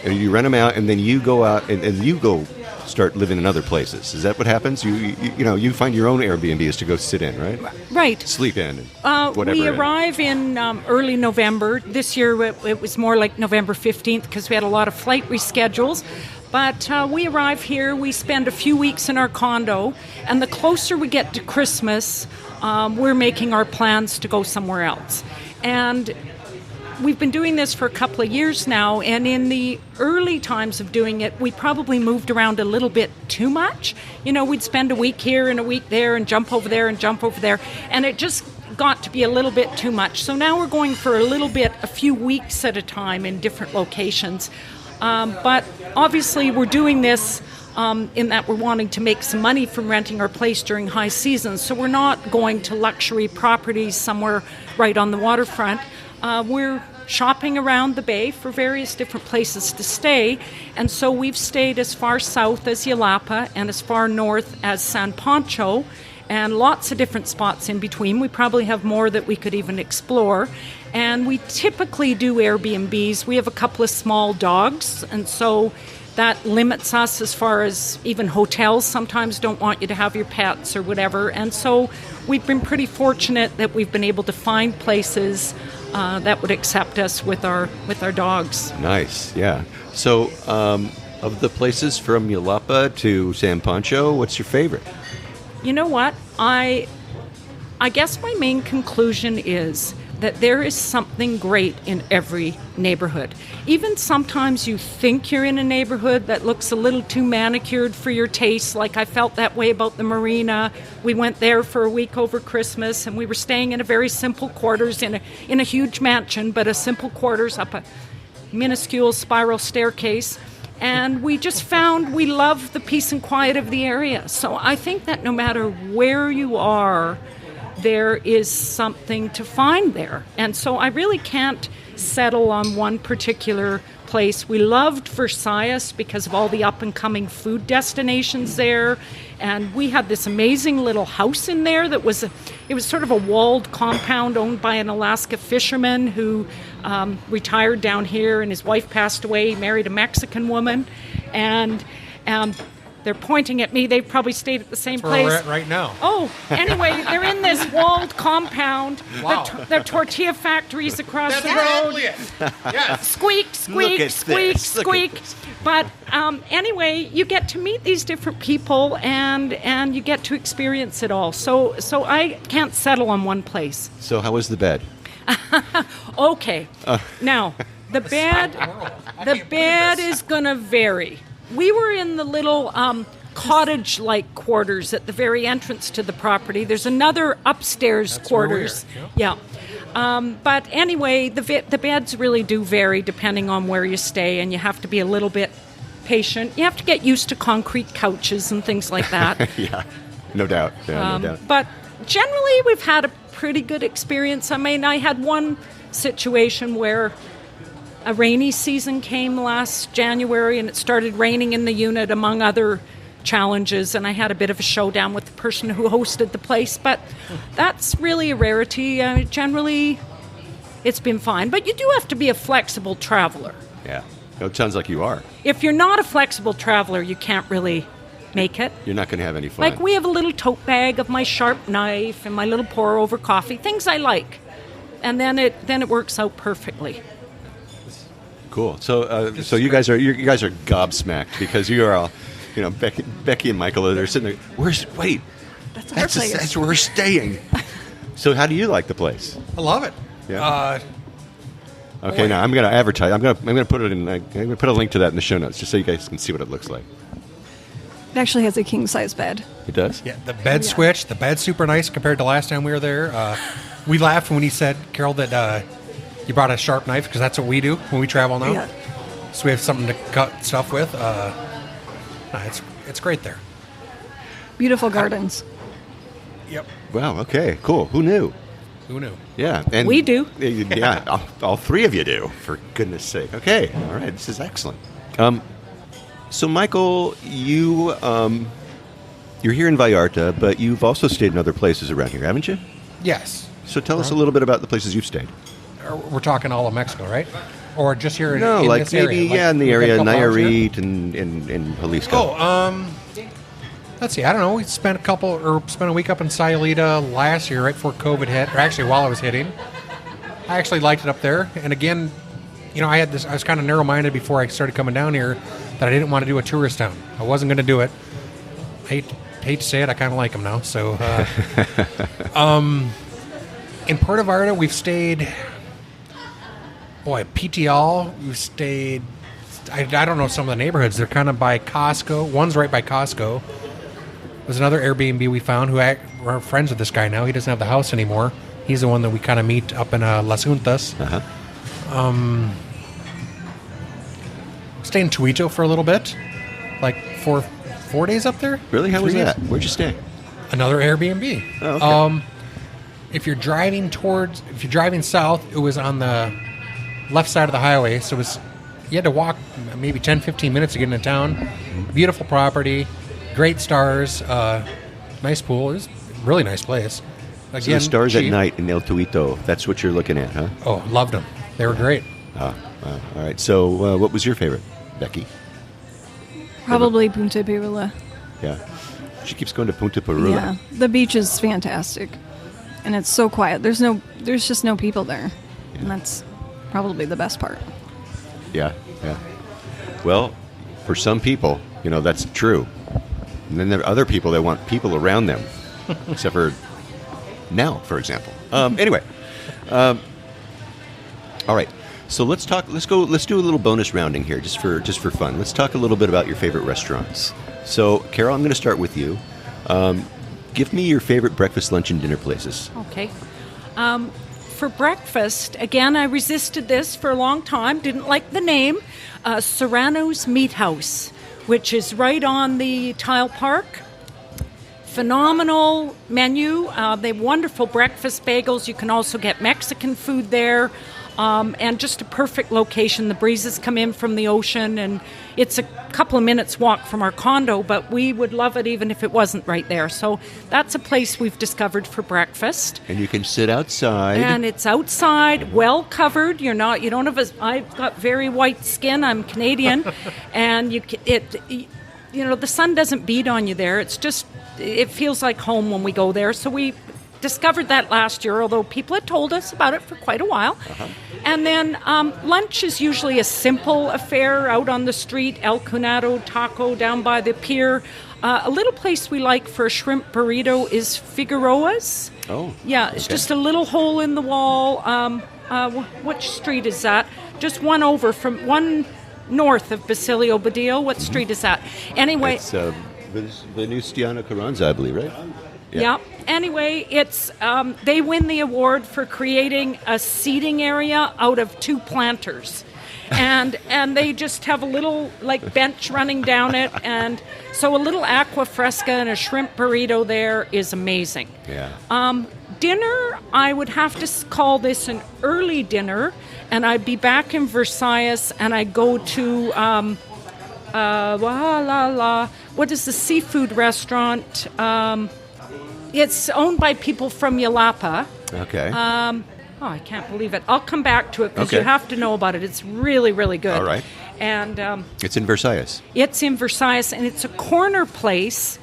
And you rent them out, and then you go out and you go start living in other places. Is that what happens? You find your own Airbnbs to go sit in, right? Right. Sleep in and whatever. We arrive in early November. This year it was more like November 15th because we had a lot of flight reschedules. But we arrive here, we spend a few weeks in our condo, and the closer we get to Christmas, we're making our plans to go somewhere else. And we've been doing this for a couple of years now, and in the early times of doing it, we probably moved around a little bit too much. We'd spend a week here and a week there and jump over there and jump over there, and it just got to be a little bit too much. So now we're going for a few weeks at a time in different locations. But obviously we're doing this in that we're wanting to make some money from renting our place during high season. So we're not going to luxury properties somewhere right on the waterfront. We're shopping around the bay for various different places to stay. And so we've stayed as far south as Yelapa and as far north as San Pancho, and lots of different spots in between. We probably have more that we could even explore. And we typically do Airbnbs. We have a couple of small dogs, and so that limits us as far as even hotels sometimes don't want you to have your pets or whatever. And so we've been pretty fortunate that we've been able to find places that would accept us with our dogs. Nice, yeah. So of the places from Yelapa to San Pancho, what's your favorite? You know what? I guess my main conclusion is that there is something great in every neighborhood. Even sometimes you think you're in a neighborhood that looks a little too manicured for your taste, like I felt that way about the marina. We went there for a week over Christmas, and we were staying in a very simple quarters in a huge mansion, but a simple quarters up a minuscule spiral staircase. And we just found we love the peace and quiet of the area. So I think that no matter where you are, there is something to find there. And so I really can't settle on one particular place. We loved Versailles because of all the up-and-coming food destinations there. And we had this amazing little house in there that was sort of a walled compound owned by an Alaska fisherman who retired down here, and his wife passed away. He married a Mexican woman. And they're pointing at me. They've probably stayed at the same That's place. where we're at right now. Oh, anyway, they're in this walled compound. Wow. The tortilla factories across That's the road. exactly it. Yes. Squeak, Look squeak, at squeak, this. Look at squeak. this. But anyway, you get to meet these different people, and you get to experience it all. So I can't settle on one place. So how was the bed? Okay. Now, the bed is going to vary. We were in the little cottage-like quarters at the very entrance to the property. There's another upstairs That's where quarters. we are, Yeah. But anyway, the beds really do vary depending on where you stay, and you have to be a little bit patient. You have to get used to concrete couches and things like that. Yeah, no doubt. Yeah, no doubt. But generally, we've had a pretty good experience. I mean, I had one situation where a rainy season came last January, and it started raining in the unit, among other challenges, and I had a bit of a showdown with the person who hosted the place, but that's really a rarity. Generally, it's been fine, but you do have to be a flexible traveler. Yeah. It sounds like you are. If you're not a flexible traveler, you can't really make it. You're not going to have any fun. Like, we have a little tote bag of my sharp knife and my little pour-over coffee, things I like, and then it works out perfectly. Cool. So you guys are gobsmacked because you are all, Becky and Michael are sitting there. Wait, That's our place. that's where we're staying. So how do you like the place? I love it. Yeah. Okay, now I'm going to advertise. I'm going to put it in. I'm going to put a link to that in the show notes just so you guys can see what it looks like. It actually has a king-size bed. It does. Yeah, the bed switch. The bed's super nice compared to last time we were there. We laughed when he said, Carol, that you brought a sharp knife because that's what we do when we travel now. Yeah. So we have something to cut stuff with. It's great there. Beautiful gardens. Yep. Wow. Okay. Cool. Who knew? Who knew? Yeah. And We do. Yeah. all three of you do. For goodness sake. Okay. All right. This is excellent. So Michael, you're here in Vallarta, but you've also stayed in other places around here, haven't you? Yes. So tell us a little bit about the places you've stayed. We're talking all of Mexico, right? Or just here in like this area? maybe, Like, in the we've got a area, couple hours here? Nayarit and Jalisco. Let's see. I don't know. We spent a week up in Sayulita last year, right before COVID hit, or actually while I was hitting. I actually liked it up there. And again, I was kind of narrow-minded before I started coming down here that I didn't want to do a tourist town. I wasn't going to do it. Hate to say it, I kind of like them now. So, in Puerto Vallarta, we've stayed. PTL. We've stayed. I don't know some of the neighborhoods. They're kind of by Costco. One's right by Costco. There's another Airbnb we found. We're friends with this guy now. He doesn't have the house anymore. He's the one that we kind of meet up in Las Juntas. Uh-huh. Stayed in Tuito for a little bit, like 4 days up there. Really? How was 3 days? that? Where'd you stay? Another Airbnb. Oh, okay. If you're driving south, it was on the left side of the highway, so you had to walk maybe 10, 15 minutes to get into town. Beautiful property, great stars, nice pool. It was a really nice place. Again, So the stars cheap. at night in El Tuito, that's what you're looking at, huh? Oh, loved them. They were great. All right. So what was your favorite, Becky? Probably Punta Pirula. Yeah. She keeps going to Punta Pirula. Yeah, the beach is fantastic, and it's so quiet. There's just no people there, and that's probably the best part. Yeah. Well, for some people, that's true. And then there are other people that want people around them, except for Nell, for example. Anyway. All right. So let's do a little bonus rounding here, just for fun. Let's talk a little bit about your favorite restaurants. So, Carol, I'm going to start with you. Give me your favorite breakfast, lunch, and dinner places. Okay. For breakfast, again, I resisted this for a long time. Didn't like the name. Serrano's Meat House, which is right on the Tile Park. Phenomenal menu. They have wonderful breakfast bagels. You can also get Mexican food there. And just a perfect location. The breezes come in from the ocean, and it's a couple of minutes walk from our condo, but we would love it even if it wasn't right there. So that's a place we've discovered for breakfast. And you can sit outside. And it's outside, well covered. I've got very white skin. I'm Canadian, and the sun doesn't beat on you there. It feels like home when we go there. So we discovered that last year, although people had told us about it for quite a while. Uh-huh. And then lunch is usually a simple affair out on the street, El Cunado Taco down by the pier. A little place we like for a shrimp burrito is Figueroa's. Oh. Yeah, it's okay. just a little hole in the wall. Which street is that? Just one north of Basilio Badillo. What street is that? Anyway. It's Venustiano Carranza, I believe, right? Yeah. Anyway, it's they win the award for creating a seating area out of two planters, and they just have a little bench running down it, and so a little aqua fresca and a shrimp burrito there is amazing. Yeah. Dinner, I would have to call this an early dinner, and I'd be back in Versailles, and I go to what is the seafood restaurant? It's owned by people from Yalapa. Okay. I can't believe it. I'll come back to it because Okay. you have to know about it. It's really, really good. All right. And It's in Versailles. it's in Versailles, and it's a corner place,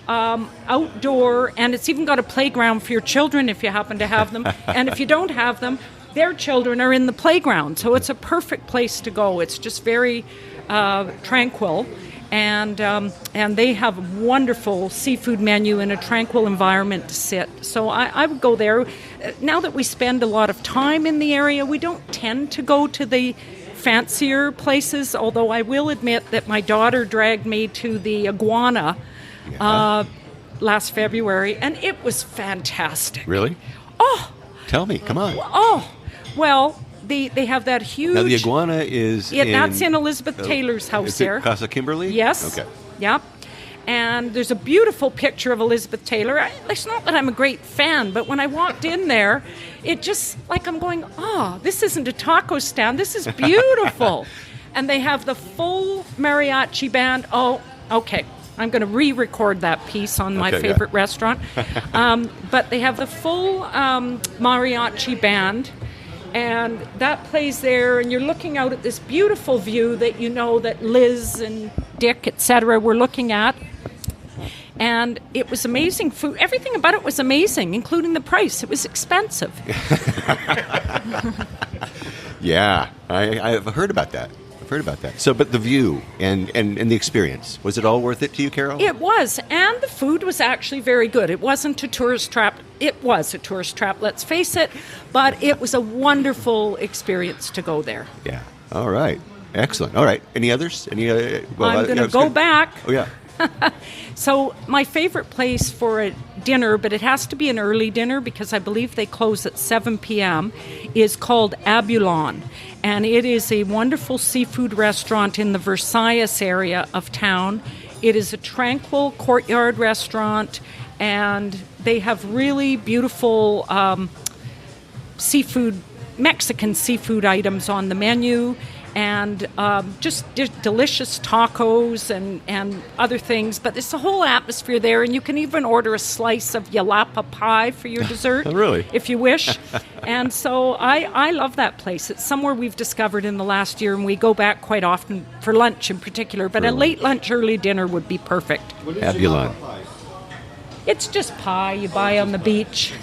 outdoor, and it's even got a playground for your children if you happen to have them. And if you don't have them, their children are in the playground. So it's a perfect place to go. It's just very tranquil. And they have a wonderful seafood menu in a tranquil environment to sit. So I would go there. Now that we spend a lot of time in the area, we don't tend to go to the fancier places, although I will admit that my daughter dragged me to the Iguana last February, and it was fantastic. Really? Oh! Tell me. Come on. Oh! Well, they have that huge... Now, the Iguana is that's in Elizabeth Taylor's house is it there. Casa Kimberly? Yes. Okay. Yep. And there's a beautiful picture of Elizabeth Taylor. It's not that I'm a great fan, but when I walked in there, it just, I'm going, this isn't a taco stand. This is beautiful. And they have the full mariachi band. Oh, okay. I'm going to re-record that piece on my favorite restaurant. But they have the full mariachi band. And that plays there, and you're looking out at this beautiful view that you know that Liz and Dick, etc., were looking at. And it was amazing food. Everything about it was amazing, including the price. It was expensive. Yeah, I've heard about that. So, but the view and the experience, was it all worth it to you, Carol? It was, and the food was actually very good. It wasn't a tourist trap. It was a tourist trap, let's face it, but it was a wonderful experience to go there. Yeah. All right. Excellent. All right. Any others? I'm going to go back. Oh, yeah. So my favorite place for a dinner, but it has to be an early dinner because I believe they close at 7 p.m., is called Abulon. And it is a wonderful seafood restaurant in the Versailles area of town. It is a tranquil courtyard restaurant, and they have really beautiful Mexican seafood items on the menu. And just delicious tacos and other things. But there's a whole atmosphere there, and you can even order a slice of yalapa pie for your dessert. Oh, really? If you wish. And so I love that place. It's somewhere we've discovered in the last year, and we go back quite often for lunch in particular. But a late lunch, early dinner would be perfect. Abulon. It's just pie you buy on the beach.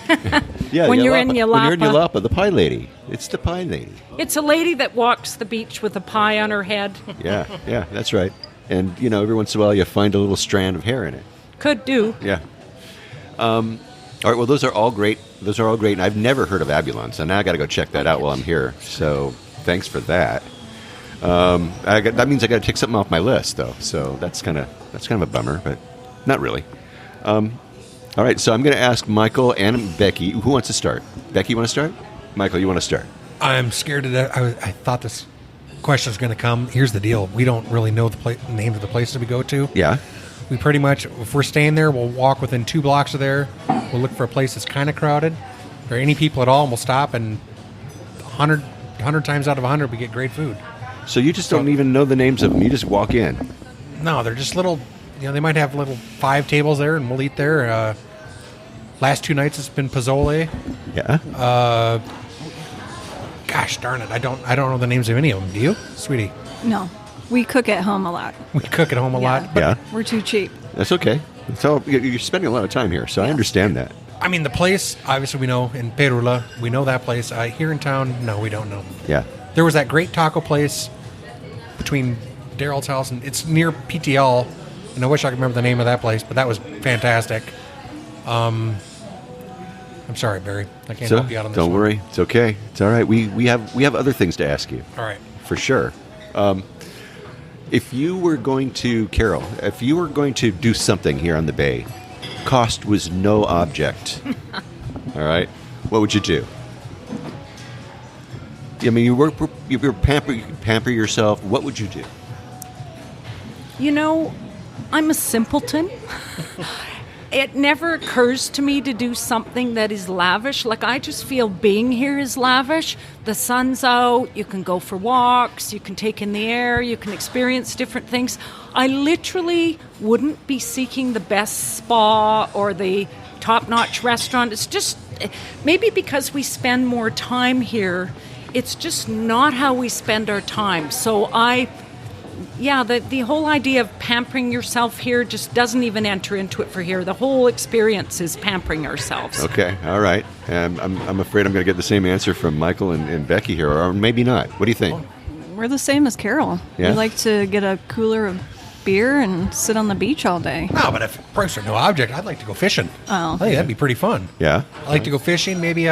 Yeah, when you're in Yalapa. When you're in Yalapa, the pie lady. It's the pie lady. It's a lady that walks the beach with a pie on her head. Yeah, that's right. And, every once in a while you find a little strand of hair in it. Could do. Yeah. All right, well, those are all great. And I've never heard of Abulon, so now I got to go check that out while I'm here. So thanks for that. That means I got to take something off my list, though. So that's kind of a bummer, but not really. All right, so I'm going to ask Michael and Becky. Who wants to start? Becky, you want to start? Michael, you want to start? I'm scared to death. I thought this question was going to come. Here's the deal. We don't really know the names of the places we go to. Yeah. We pretty much, if we're staying there, we'll walk within 2 blocks of there. We'll look for a place that's kind of crowded, or any people at all, and we'll stop, and 100 times out of 100, we get great food. So you just don't even know the names of them. You just walk in. No, they're just little, they might have little 5 tables there, and we'll eat there. Last 2 nights it's been pozole. Yeah. Gosh darn it, I don't know the names of any of them. Do you, sweetie? No. We cook at home a lot. We cook at home a lot. Yeah. We're too cheap. That's okay. So you're spending a lot of time here, so I understand that. I mean, the place, obviously we know in Perula, we know that place. Here in town, no, we don't know. Yeah. There was that great taco place between Daryl's house, and it's near PTL, and I wish I could remember the name of that place, but that was fantastic. I'm sorry, Barry. I can't help you out on this Don't one. worry. It's okay. It's all right. We have other things to ask you. All right. For sure. If you were going to, Carol, do something here on the Bay, cost was no object. All right? What would you do? I mean, you pamper yourself. What would you do? I'm a simpleton. It never occurs to me to do something that is lavish. Like, I just feel being here is lavish. The sun's out, you can go for walks, you can take in the air, you can experience different things. I literally wouldn't be seeking the best spa or the top-notch restaurant. It's just, maybe because we spend more time here, it's just not how we spend our time. So the whole idea of pampering yourself here just doesn't even enter into it for here. The whole experience is pampering ourselves. Okay, all right. I'm afraid I'm going to get the same answer from Michael and Becky here, or maybe not. What do you think? We're the same as Carol. Yeah? We like to get a cooler of beer and sit on the beach all day. No, but if price are no object, I'd like to go fishing. Oh. I think that'd be pretty fun. Yeah? I'd like to go fishing, maybe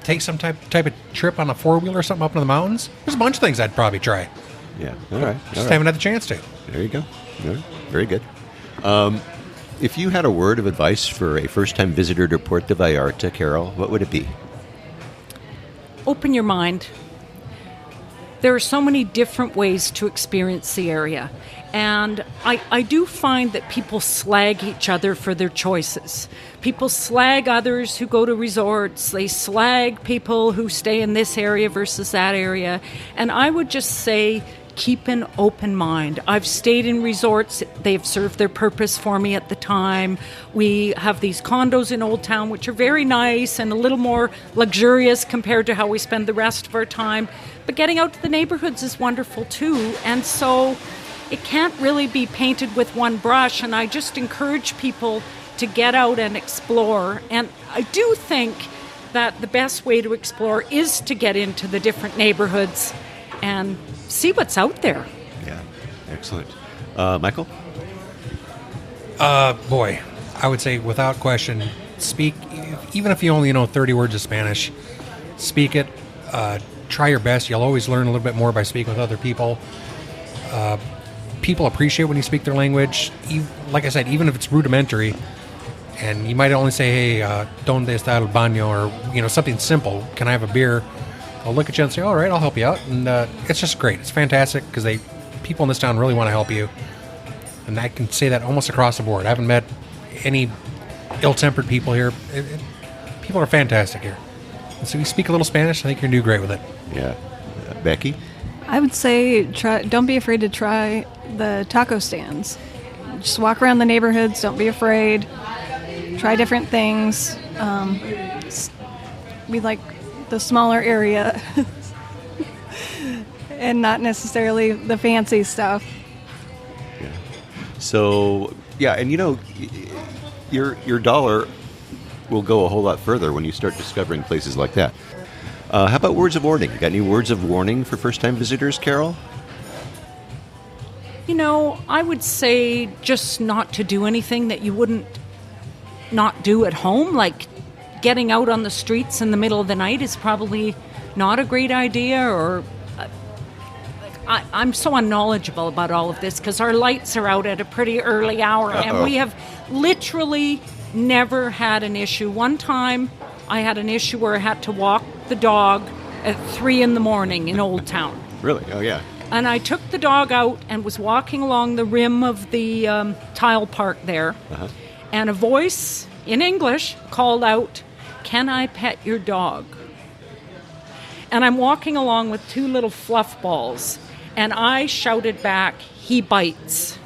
take some type of trip on a 4-wheeler or something up in the mountains. There's a bunch of things I'd probably try. Yeah, all right. Just haven't had the chance to. There you go. All right. Very good. If you had a word of advice for a first-time visitor to Puerto Vallarta, Carol, what would it be? Open your mind. There are so many different ways to experience the area. And I do find that people slag each other for their choices. People slag others who go to resorts. They slag people who stay in this area versus that area. And I would just say, keep an open mind. I've stayed in resorts. They've served their purpose for me at the time. We have these condos in Old Town, which are very nice and a little more luxurious compared to how we spend the rest of our time. But getting out to the neighborhoods is wonderful too. And so it can't really be painted with one brush. And I just encourage people to get out and explore. And I do think that the best way to explore is to get into the different neighborhoods and see what's out there. Yeah, excellent. Michael? Boy, I would say without question, speak, even if you only know 30 words of Spanish, speak it. Try your best. You'll always learn a little bit more by speaking with other people. People appreciate when you speak their language. Like I said, even if it's rudimentary, and you might only say, hey, ¿dónde está el baño? Or, something simple. Can I have a beer? I'll look at you and say, all right, I'll help you out. And it's just great. It's fantastic because people in this town really want to help you. And I can say that almost across the board. I haven't met any ill-tempered people here. People are fantastic here. And so if you speak a little Spanish, I think you're going to do great with it. Yeah. Becky? I would say don't be afraid to try the taco stands. Just walk around the neighborhoods. Don't be afraid. Try different things. We like the smaller area and not necessarily the fancy stuff. Yeah. So, yeah, and your dollar will go a whole lot further when you start discovering places like that. How about words of warning? Got any words of warning for first-time visitors, Carol? I would say just not to do anything that you wouldn't not do at home, like getting out on the streets in the middle of the night is probably not a great idea. Or I'm so unknowledgeable about all of this because our lights are out at a pretty early hour. Uh-oh. And we have literally never had an issue. One time I had an issue where I had to walk the dog at 3 a.m. in Old Town. Really? Oh, yeah. And I took the dog out and was walking along the rim of the tile park there. Uh-huh. And a voice in English called out, "Can I pet your dog?" And I'm walking along with 2 little fluff balls. And I shouted back, "He bites."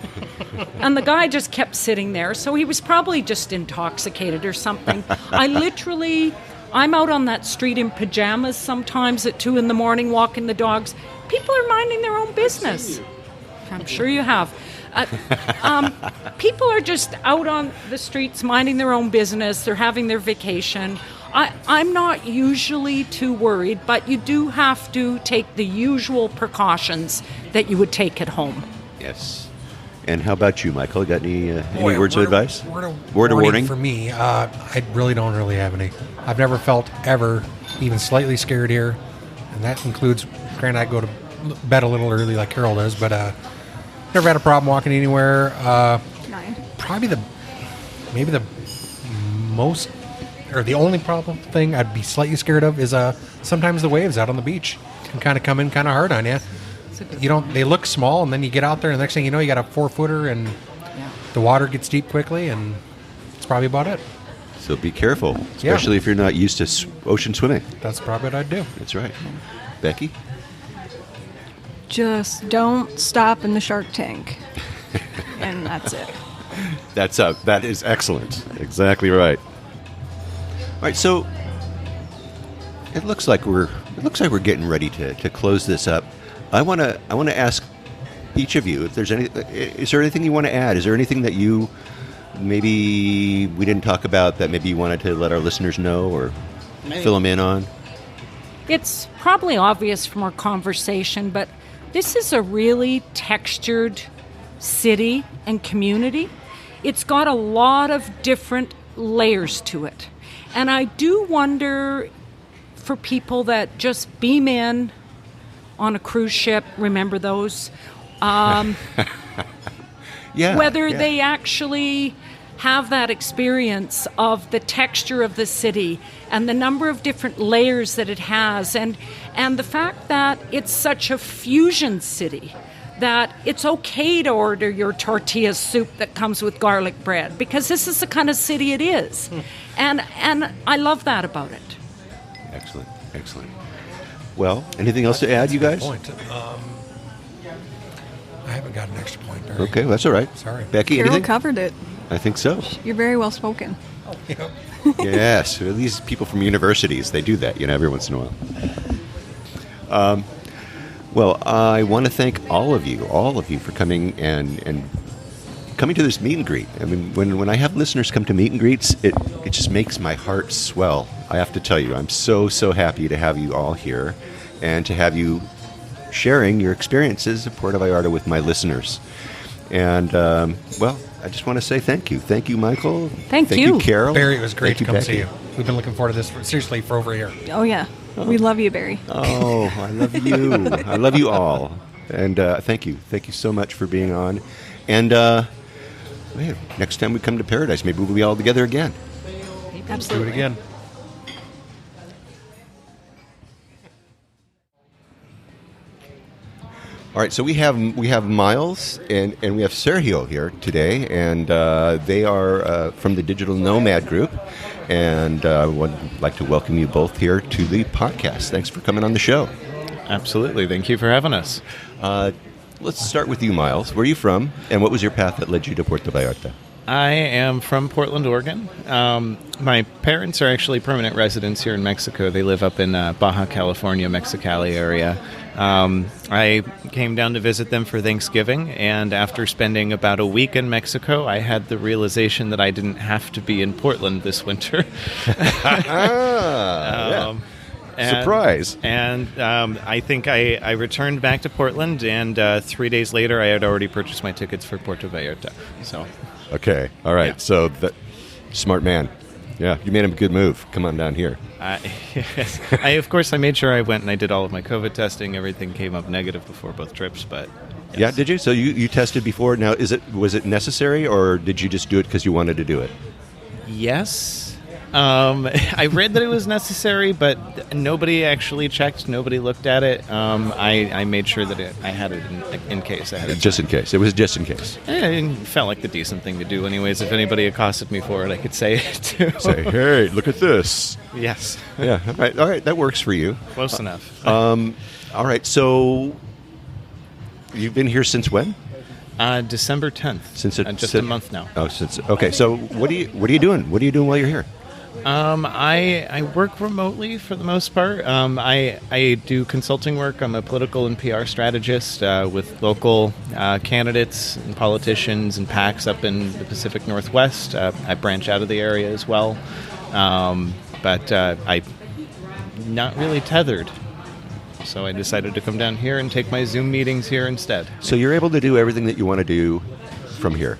And the guy just kept sitting there. So he was probably just intoxicated or something. I'm out on that street in pajamas sometimes at 2 a.m. walking the dogs. People are minding their own business. I'm sure you have. People are just out on the streets minding their own business. They're having their vacation. I'm not usually too worried, but you do have to take the usual precautions that you would take at home. Yes. And how about you, Michael? Got any words of advice? Word of warning for me. I really don't have any. I've never felt ever even slightly scared here, and that includes. Granted, I go to bed a little early like Carol does, but never had a problem walking anywhere. 9. Probably the most or the only problem thing I'd be slightly scared of is sometimes the waves out on the beach can kind of come in kind of hard on you. They look small, and then you get out there, and the next thing you know, you got a 4-footer, and the water gets deep quickly, and that's probably about it. So be careful, especially if you're not used to ocean swimming. That's probably what I'd do. That's right. Becky? Just don't stop in the shark tank. And that's it. That is excellent. Exactly right. All right, so it looks like we're getting ready to close this up. I want to ask each of you if there's is there anything you want to add? Is there anything that you maybe we didn't talk about that maybe you wanted to let our listeners know or fill them in on? It's probably obvious from our conversation, but this is a really textured city and community. It's got a lot of different layers to it. And I do wonder for people that just beam in on a cruise ship, remember those? Whether they actually have that experience of the texture of the city and the number of different layers that it has, and the fact that it's such a fusion city that it's okay to order your tortilla soup that comes with garlic bread because this is the kind of city it is. And I love that about it. Excellent. Well, anything else to add, you guys? Point. haven't got an extra point, Barry. Okay, well, that's all right. Sorry. Becky, Carol anything? covered it. I think so. You're very well spoken. Yeah. Yes, these people from universities, they do that, every once in a while. Well, I want to thank all of you for coming and coming to this meet and greet. I mean, when I have listeners come to meet and greets, it just makes my heart swell. I have to tell you, I'm so happy to have you all here and to have you sharing your experiences at Puerto Vallarta with my listeners. And, well, I just want to say thank you. Thank you, Michael. Thank you, you. Carol. Barry, it was great Thank to come Becky. see you. We've been looking forward to this seriously for over a year. Oh, yeah. We love you, Barry. Oh, I love you. I love you all. And thank you. Thank you so much for being on. And man, next time we come to Paradise, maybe we'll be all together again. Do it again. All right, so we have Miles and we have Sergio here today, and they are from the Digital Nomad Group, and I would like to welcome you both here to the podcast. Thanks for coming on the show. Absolutely. Thank you for having us. Let's start with you, Miles. Where are you from, and what was your path that led you to Puerto Vallarta? I am from Portland, Oregon. My parents are actually permanent residents here in Mexico. They live up in Baja California, Mexicali area. I came down to visit them for Thanksgiving, and after spending about a week in Mexico, I had the realization that I didn't have to be in Portland this winter. Yeah. Surprise. And I think I returned back to Portland, and 3 days later, I had already purchased my tickets for Puerto Vallarta. So, Okay, all right. Yeah. So, smart man. Yeah, you made him a good move. Come on down here. yes. Of course, I made sure I went and I did all of my COVID testing. Everything came up negative before both trips, but yes. Yeah, did you? So you tested before. Now, was it necessary, or did you just do it because you wanted to do it? Yes. I read that it was necessary, but nobody actually checked. Nobody looked at it. I made sure that I had it in case. I had it. Just in case. It was just in case. It felt like the decent thing to do anyways. If anybody accosted me for it, I could say it too. Say, hey, look at this. Yes. Yeah, all right. That works for you. Close enough. All right, so you've been here since when? December 10th. Since just a month now. Oh, okay. So what are you doing? What are you doing while you're here? I work remotely for the most part. I do consulting work. I'm a political and PR strategist with local candidates and politicians and PACs up in the Pacific Northwest. I branch out of the area as well, but I'm not really tethered. So I decided to come down here and take my Zoom meetings here instead. So you're able to do everything that you want to do from here?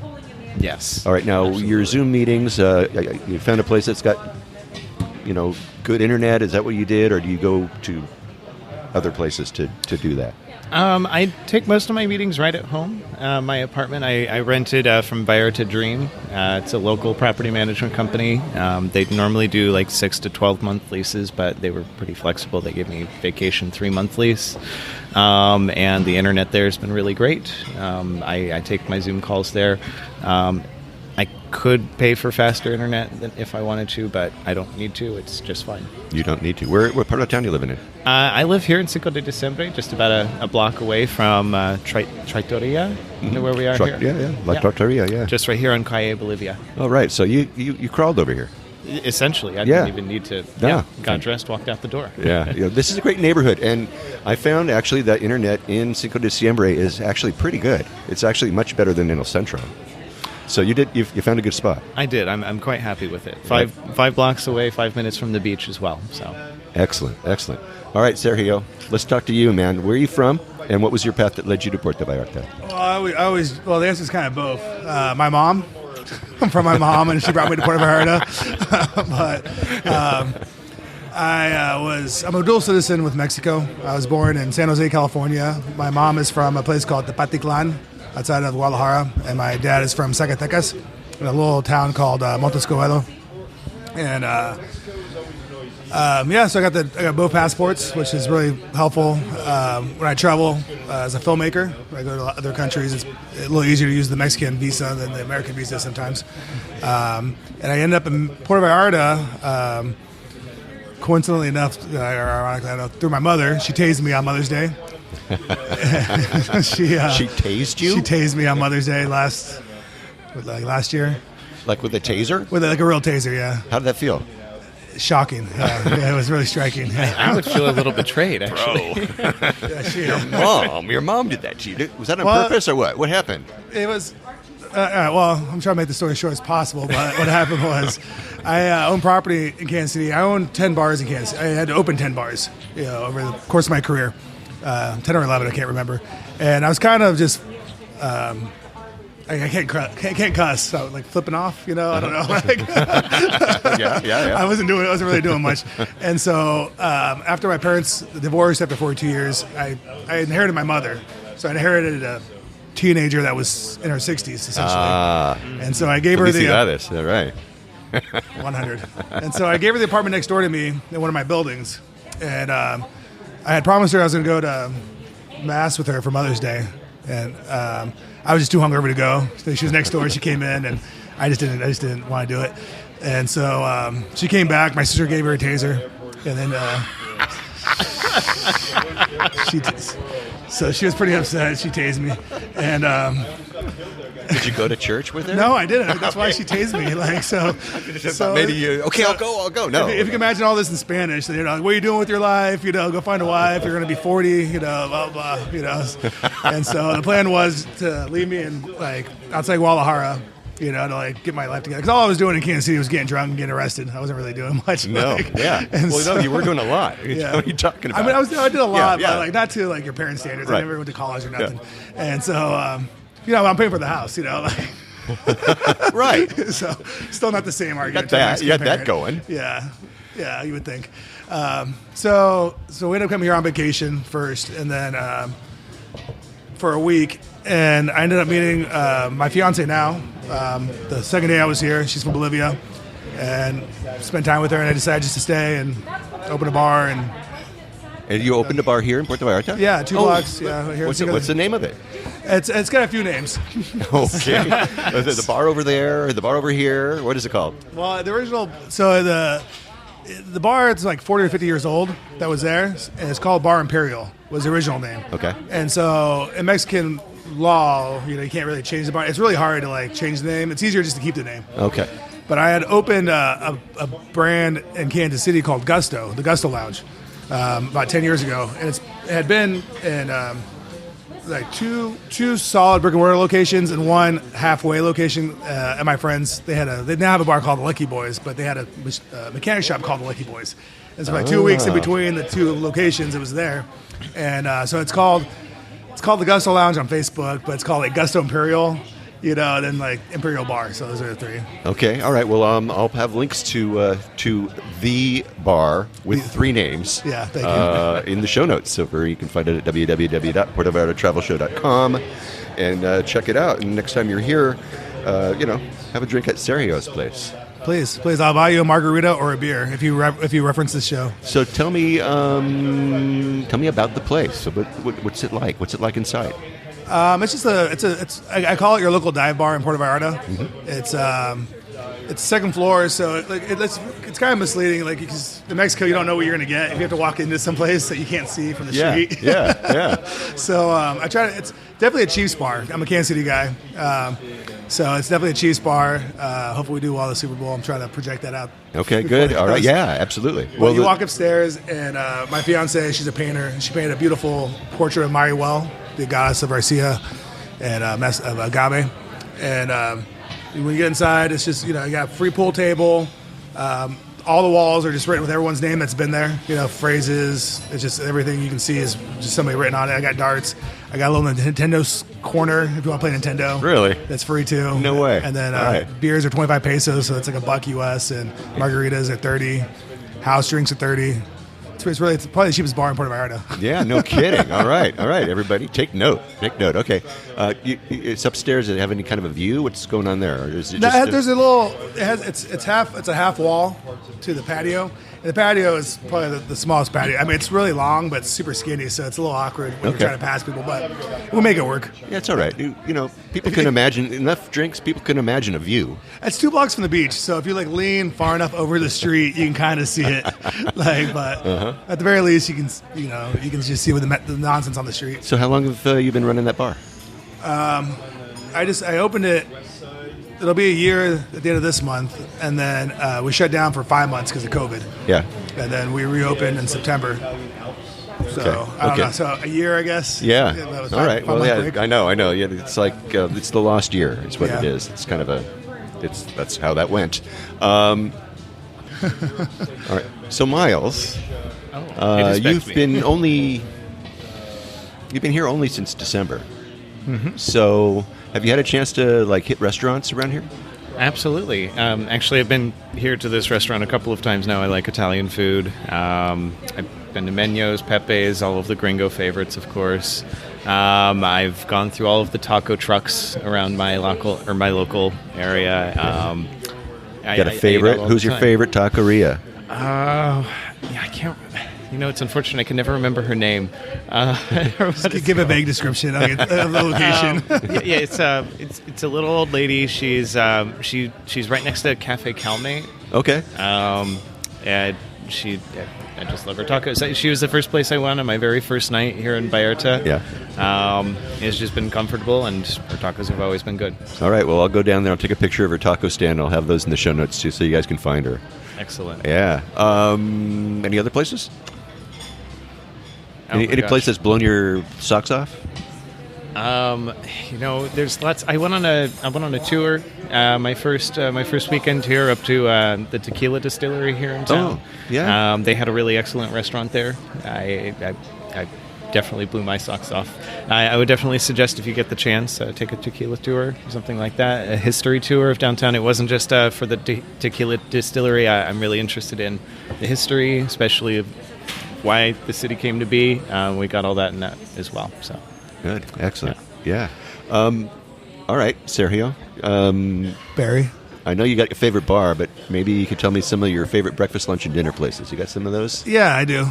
Yes. All right. Now, Absolutely. Your Zoom meetings, you found a place that's got, good internet. Is that what you did, or do you go to other places to do that? I take most of my meetings right at home. My apartment, I rented from Vallarta During. It's a local property management company. They normally do like 6 to 12 month leases, but they were pretty flexible. They gave me vacation 3-month lease. And the internet there has been really great. I take my Zoom calls there. I could pay for faster internet if I wanted to, but I don't need to. It's just fine. You don't need to. What part of town are you living in? I live here in Cinco de Diciembre, just about a block away from Trattoria, where we are here. Yeah. La Trattoria, yeah. Just right here on Calle Bolivia. Oh, right. So you crawled over here. Essentially, I Yeah. didn't even need to. No. Got dressed, walked out the door. Yeah. This is a great neighborhood, and I found actually that internet in Cinco de Diciembre is actually pretty good. It's actually much better than in El Centro. So you found a good spot. I did. I'm quite happy with it. Five blocks away, 5 minutes from the beach as well. So Excellent. All right, Sergio, let's talk to you, man. Where are you from, and what was your path that led you to Puerto Vallarta? Well, the answer is kind of both. My mom. I'm from my mom, and she brought me to Puerto Vallarta. But I'm a dual citizen with Mexico. I was born in San Jose, California. My mom is from a place called Tepatitlan, outside of Guadalajara, and my dad is from Zacatecas, in a little town called Montescoello. And so I got both passports, which is really helpful when I travel as a filmmaker. When I go to other countries, it's a little easier to use the Mexican visa than the American visa sometimes. And I ended up in Puerto Vallarta, coincidentally enough, or ironically enough, through my mother. She tased me on Mother's Day. She tased you? She tased me on Mother's Day last year. Like with a taser? With a real taser, yeah. How did that feel? Shocking. Yeah, it was really striking. I would feel a little betrayed, actually. Your mom did that to you. Was that on purpose or what? What happened? It was... I'm trying to make the story short as possible, but what happened was I own property in Kansas City. I own 10 bars in Kansas City. I had to open 10 bars over the course of my career. 10 or 11, I can't remember. And I was kind of just... I can't cuss, so like flipping off, I don't know. Yeah. I wasn't really doing much. And so after my parents divorced after 42 years, I inherited my mother. So I inherited a teenager that was in her 60s, essentially. And so I gave her the... Is that right? 100. And so I gave her the apartment next door to me in one of my buildings. And I had promised her I was going to go to Mass with her for Mother's Day. And I was just too hungover to go. So she was next door. She came in, and I just didn't want to do it. And so she came back. My sister gave her a taser, and then so she was pretty upset. She tased me, and did you go to church with her? No, I didn't. That's why she tased me. Maybe you. Okay, I'll go. No, if you can imagine all this in Spanish, then what are you doing with your life? Go find a wife. You're going to be 40. Blah blah. And so the plan was to leave me in outside Guadalajara. To get my life together. Because all I was doing in Kansas City was getting drunk and getting arrested. I wasn't really doing much. No, no, you were doing a lot. Yeah. What are you talking about? I did a lot, but not to your parents' standards. Right. I never went to college or nothing. Yeah. And so, I'm paying for the house. Right. So, still not the same argument. You got that going. Yeah, you would think. So we ended up coming here on vacation first, and then for a week. And I ended up meeting my fiance now. The second day I was here, she's from Bolivia, and spent time with her. And I decided just to stay and open a bar. And you opened a bar here in Puerto Vallarta? Yeah, 2 blocks. Yeah, here. What's the name of it? It's got a few names. Okay. The bar over there, or the bar over here. What is it called? Well, the original. So the bar, it's like 40 or 50 years old. That was there, and it's called Bar Imperial. Was the original name. Okay. And so in Mexican law, you can't really change the bar. It's really hard to change the name. It's easier just to keep the name. Okay. But I had opened a brand in Kansas City called Gusto, the Gusto Lounge, about 10 years ago, and it had been in two solid brick and mortar locations and one halfway location. At my friends, they now have a bar called the Lucky Boys, but they had a mechanic shop called the Lucky Boys. And so 2 weeks in between the two locations, it was there, and so it's called the Gusto Lounge on Facebook, but it's called Gusto Imperial, then Imperial Bar. So those are the three. Okay, all right. Well, I'll have links to the bar with 3 names. Yeah, thank you. In the show notes, so you can find it at www.puertovallartatravelshow.com and check it out. And next time you're here, have a drink at Sergio's place. Please, I'll buy you a margarita or a beer if you reference this show. So tell me about the place. So what's it like? What's it like inside? It's just I call it your local dive bar in Puerto Vallarta. Mm-hmm. It's second floor, so it's kind of misleading. Because in Mexico, you don't know what you're going to get if you have to walk into some place that you can't see from the street. Yeah. So I try to. It's definitely a Chiefs bar. I'm a Kansas City guy. So it's definitely a Chiefs bar. Hopefully we do well the Super Bowl. I'm trying to project that out. Okay, good. All right. Yeah, absolutely. Well, you walk upstairs, and my fiance, she's a painter. She painted a beautiful portrait of Marihuel, the goddess of Arcia and of agave. And when you get inside, it's just, you got a free pool table. All the walls are just written with everyone's name that's been there. Phrases. It's just everything you can see is just somebody written on it. I got darts. I got a little Nintendo corner if you want to play Nintendo. Really? That's free too. No way. And then beers are 25 pesos, so it's like $1 US, and margaritas are 30. House drinks are 30. It's probably the cheapest bar in Puerto Vallarta. Yeah, no kidding. All right, everybody, take note. Okay, it's upstairs. Does it have any kind of a view? What's going on there? Or is it there's a little. It's a half wall to the patio. And the patio is probably the smallest patio. I mean, it's really long, but it's super skinny, so it's a little awkward when you're trying to pass people. But we'll make it work. Yeah, it's all right. People can imagine enough drinks. People can imagine a view. It's 2 blocks from the beach, so if you lean far enough over the street, you can kind of see it. At the very least, you can just see the nonsense on the street. So how long have you been running that bar? I opened it. It'll be a year at the end of this month, and then we shut down for 5 months because of COVID. Yeah. And then we reopened in September. So I don't know. So a year, I guess. Yeah. All right. Well, yeah. Break. I know. Yeah. It's like it's the lost year. It's what Yeah. it is. It's kind of that's how that went. All right. So Miles, you've been here only since December. Mm-hmm. So have you had a chance to hit restaurants around here? Absolutely. Actually, I've been here to this restaurant a couple of times now. I like Italian food. I've been to Meño's, Pepe's, all of the gringo favorites, of course. I've gone through all of the taco trucks around my local area. Got a favorite? Who's your favorite taqueria? Yeah, I can't. It's unfortunate. I can never remember her name. Give a vague description of the location. It's a little old lady. She's right next to Cafe Calmate. Okay. And I just love her tacos. She was the first place I went on my very first night here in Vallarta. Yeah. It's just been comfortable, and her tacos have always been good. All right. Well, I'll go down there. I'll take a picture of her taco stand. I'll have those in the show notes too, so you guys can find her. Excellent. Yeah. Any other places? Any place that's blown your socks off? There's lots. I went on a tour. My first weekend here up to the tequila distillery here in town. Oh, yeah. They had a really excellent restaurant there. I definitely blew my socks off. I would definitely suggest, if you get the chance, take a tequila tour, something like that, a history tour of downtown. It wasn't just for the tequila distillery. I'm really interested in the history, especially of why the city came to be. We got all that in that as well. So good, excellent, yeah. All right, Sergio. Barry. I know you got your favorite bar, but maybe you could tell me some of your favorite breakfast, lunch, and dinner places. You got some of those? Yeah, I do.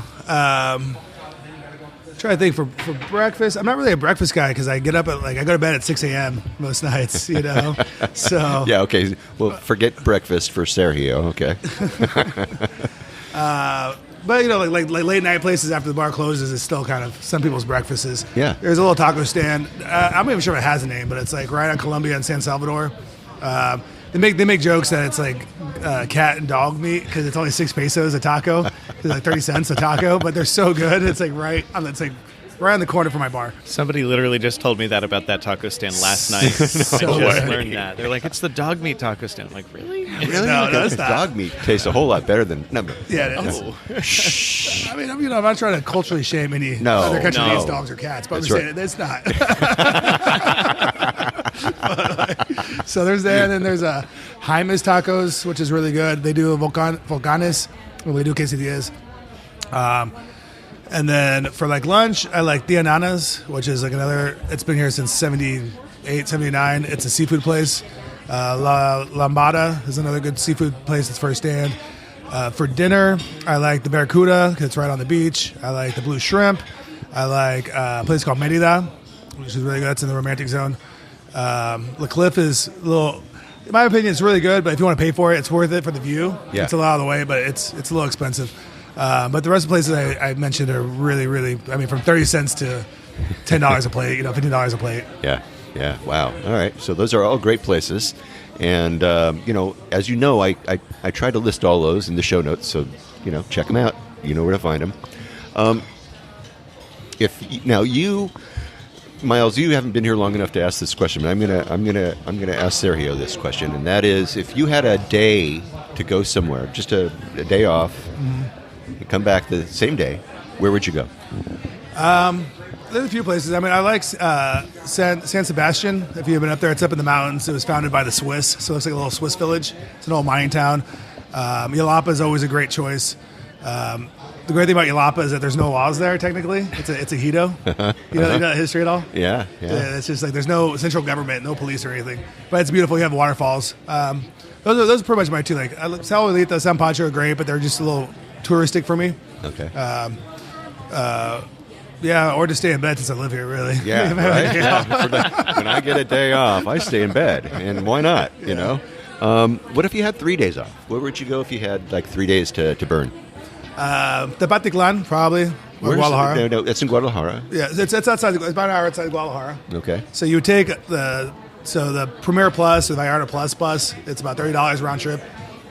Try to think for breakfast. I'm not really a breakfast guy because I get up at I go to bed at 6 a.m. most nights. So yeah, okay. Well, forget breakfast for Sergio. Okay. But like late night places after the bar closes is still kind of some people's breakfasts. Yeah. There's a little taco stand. I'm not even sure if it has a name, but it's right on Columbia and San Salvador. They make jokes that it's cat and dog meat because it's only 6 pesos a taco. It's 30 cents a taco, but they're so good. It's right on the corner from my bar. Somebody literally just told me that about that taco stand last night. So I just learned that. They're like, it's the dog meat taco stand. I'm like, really? Really? No, it's not. Dog meat tastes a whole lot better than Yeah, it is. Shh. I mean, I'm not trying to culturally shame any other country that eats dogs or cats, but I'm saying it's not. So there's that, and then there's Jaime's Tacos, which is really good. They do volcanes, and they do quesadillas. And then for lunch, I like Tia Nana's, which is another. It's been here since 78, 79. It's a seafood place. La Lambada is another good seafood place. It's first stand. For dinner, I like the Barracuda because it's right on the beach. I like the Blue Shrimp. I like a place called Merida, which is really good. It's in the romantic zone. La Cliff is a little, in my opinion, it's really good, but if you want to pay for it, it's worth it for the view. Yeah. It's a lot of the way, but it's a little expensive. But the rest of the places I mentioned are really, really, from 30 cents to $10 a plate, $15 a plate. Yeah. Yeah. Wow. All right. So those are all great places. And, as you know, I try to list all those in the show notes. So, check them out. You know where to find them. Miles, you haven't been here long enough to ask this question, but I'm gonna ask Sergio this question, and that is, if you had a day to go somewhere, just a day off, and come back the same day, where would you go? There's a few places. I like San Sebastian. If you've been up there, it's up in the mountains. It was founded by the Swiss, so it looks like a little Swiss village. It's an old mining town. Yalapa is always a great choice. The great thing about Yalapa is that there's no laws there, technically. It's a ejido. You know that history at all? Yeah. It's just there's no central government, no police or anything. But it's beautiful. You have waterfalls. Those are pretty much my two. Sal Olita, San Pancho are great, but they're just a little touristic for me. Okay. Yeah, or to stay in bed since I live here, really. Yeah, right? Yeah. When I get a day off, I stay in bed. And why not, What if you had 3 days off? Where would you go if you had 3 days to burn? Tepatitlan, probably. Or Guadalajara. No, it's in Guadalajara. Yeah, it's outside. It's about an hour outside Guadalajara. Okay. So you would take the Premier Plus or the Vallarta Plus bus. It's about $30 round trip.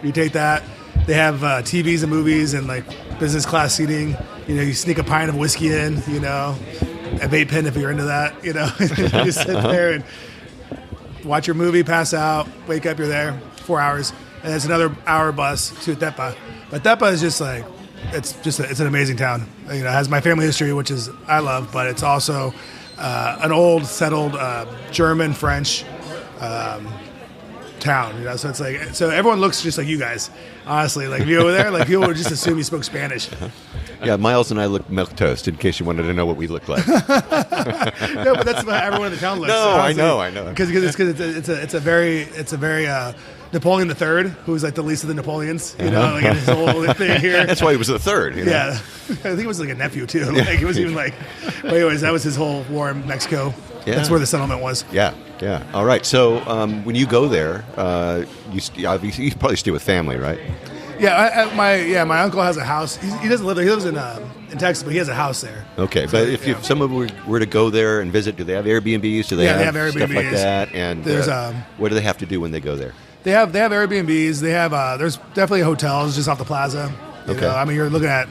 You take that. They have TVs and movies and like business class seating. You know, you sneak a pint of whiskey in. You know, a vape pen if you're into that. You know, you just sit there and watch your movie, pass out, wake up. You're there 4 hours, and it's another hour bus to Tepa. But Tepa is just like. It's an amazing town. You know, it has my family history, which is I love, but it's also an old settled German French town. You know, so it's like everyone looks just like you guys. Honestly, like if you go over there, like people would just assume you spoke Spanish. Yeah, Miles and I look milquetoast. In case you wanted to know what we look like. No, but that's what everyone in the town looks. No, honestly, I know. Because it's a very Napoleon III, who's like the least of the Napoleons, you know, like in his whole thing here. That's why he was the third. You know? Yeah, I think it was like a nephew too. Like it was even like, but anyways, that was his whole war in Mexico. Yeah. That's where the settlement was. Yeah. All right. So when you go there, you probably stay with family, right? Yeah, my uncle has a house. He doesn't live there. He lives in Texas, but he has a house there. Okay, but if someone were to go there and visit, do they have Airbnbs? Do they have Airbnbs. Stuff like that? And there's what do they have to do when they go there? They have Airbnbs. They have there's definitely hotels just off the plaza. You know? I mean, you're looking at.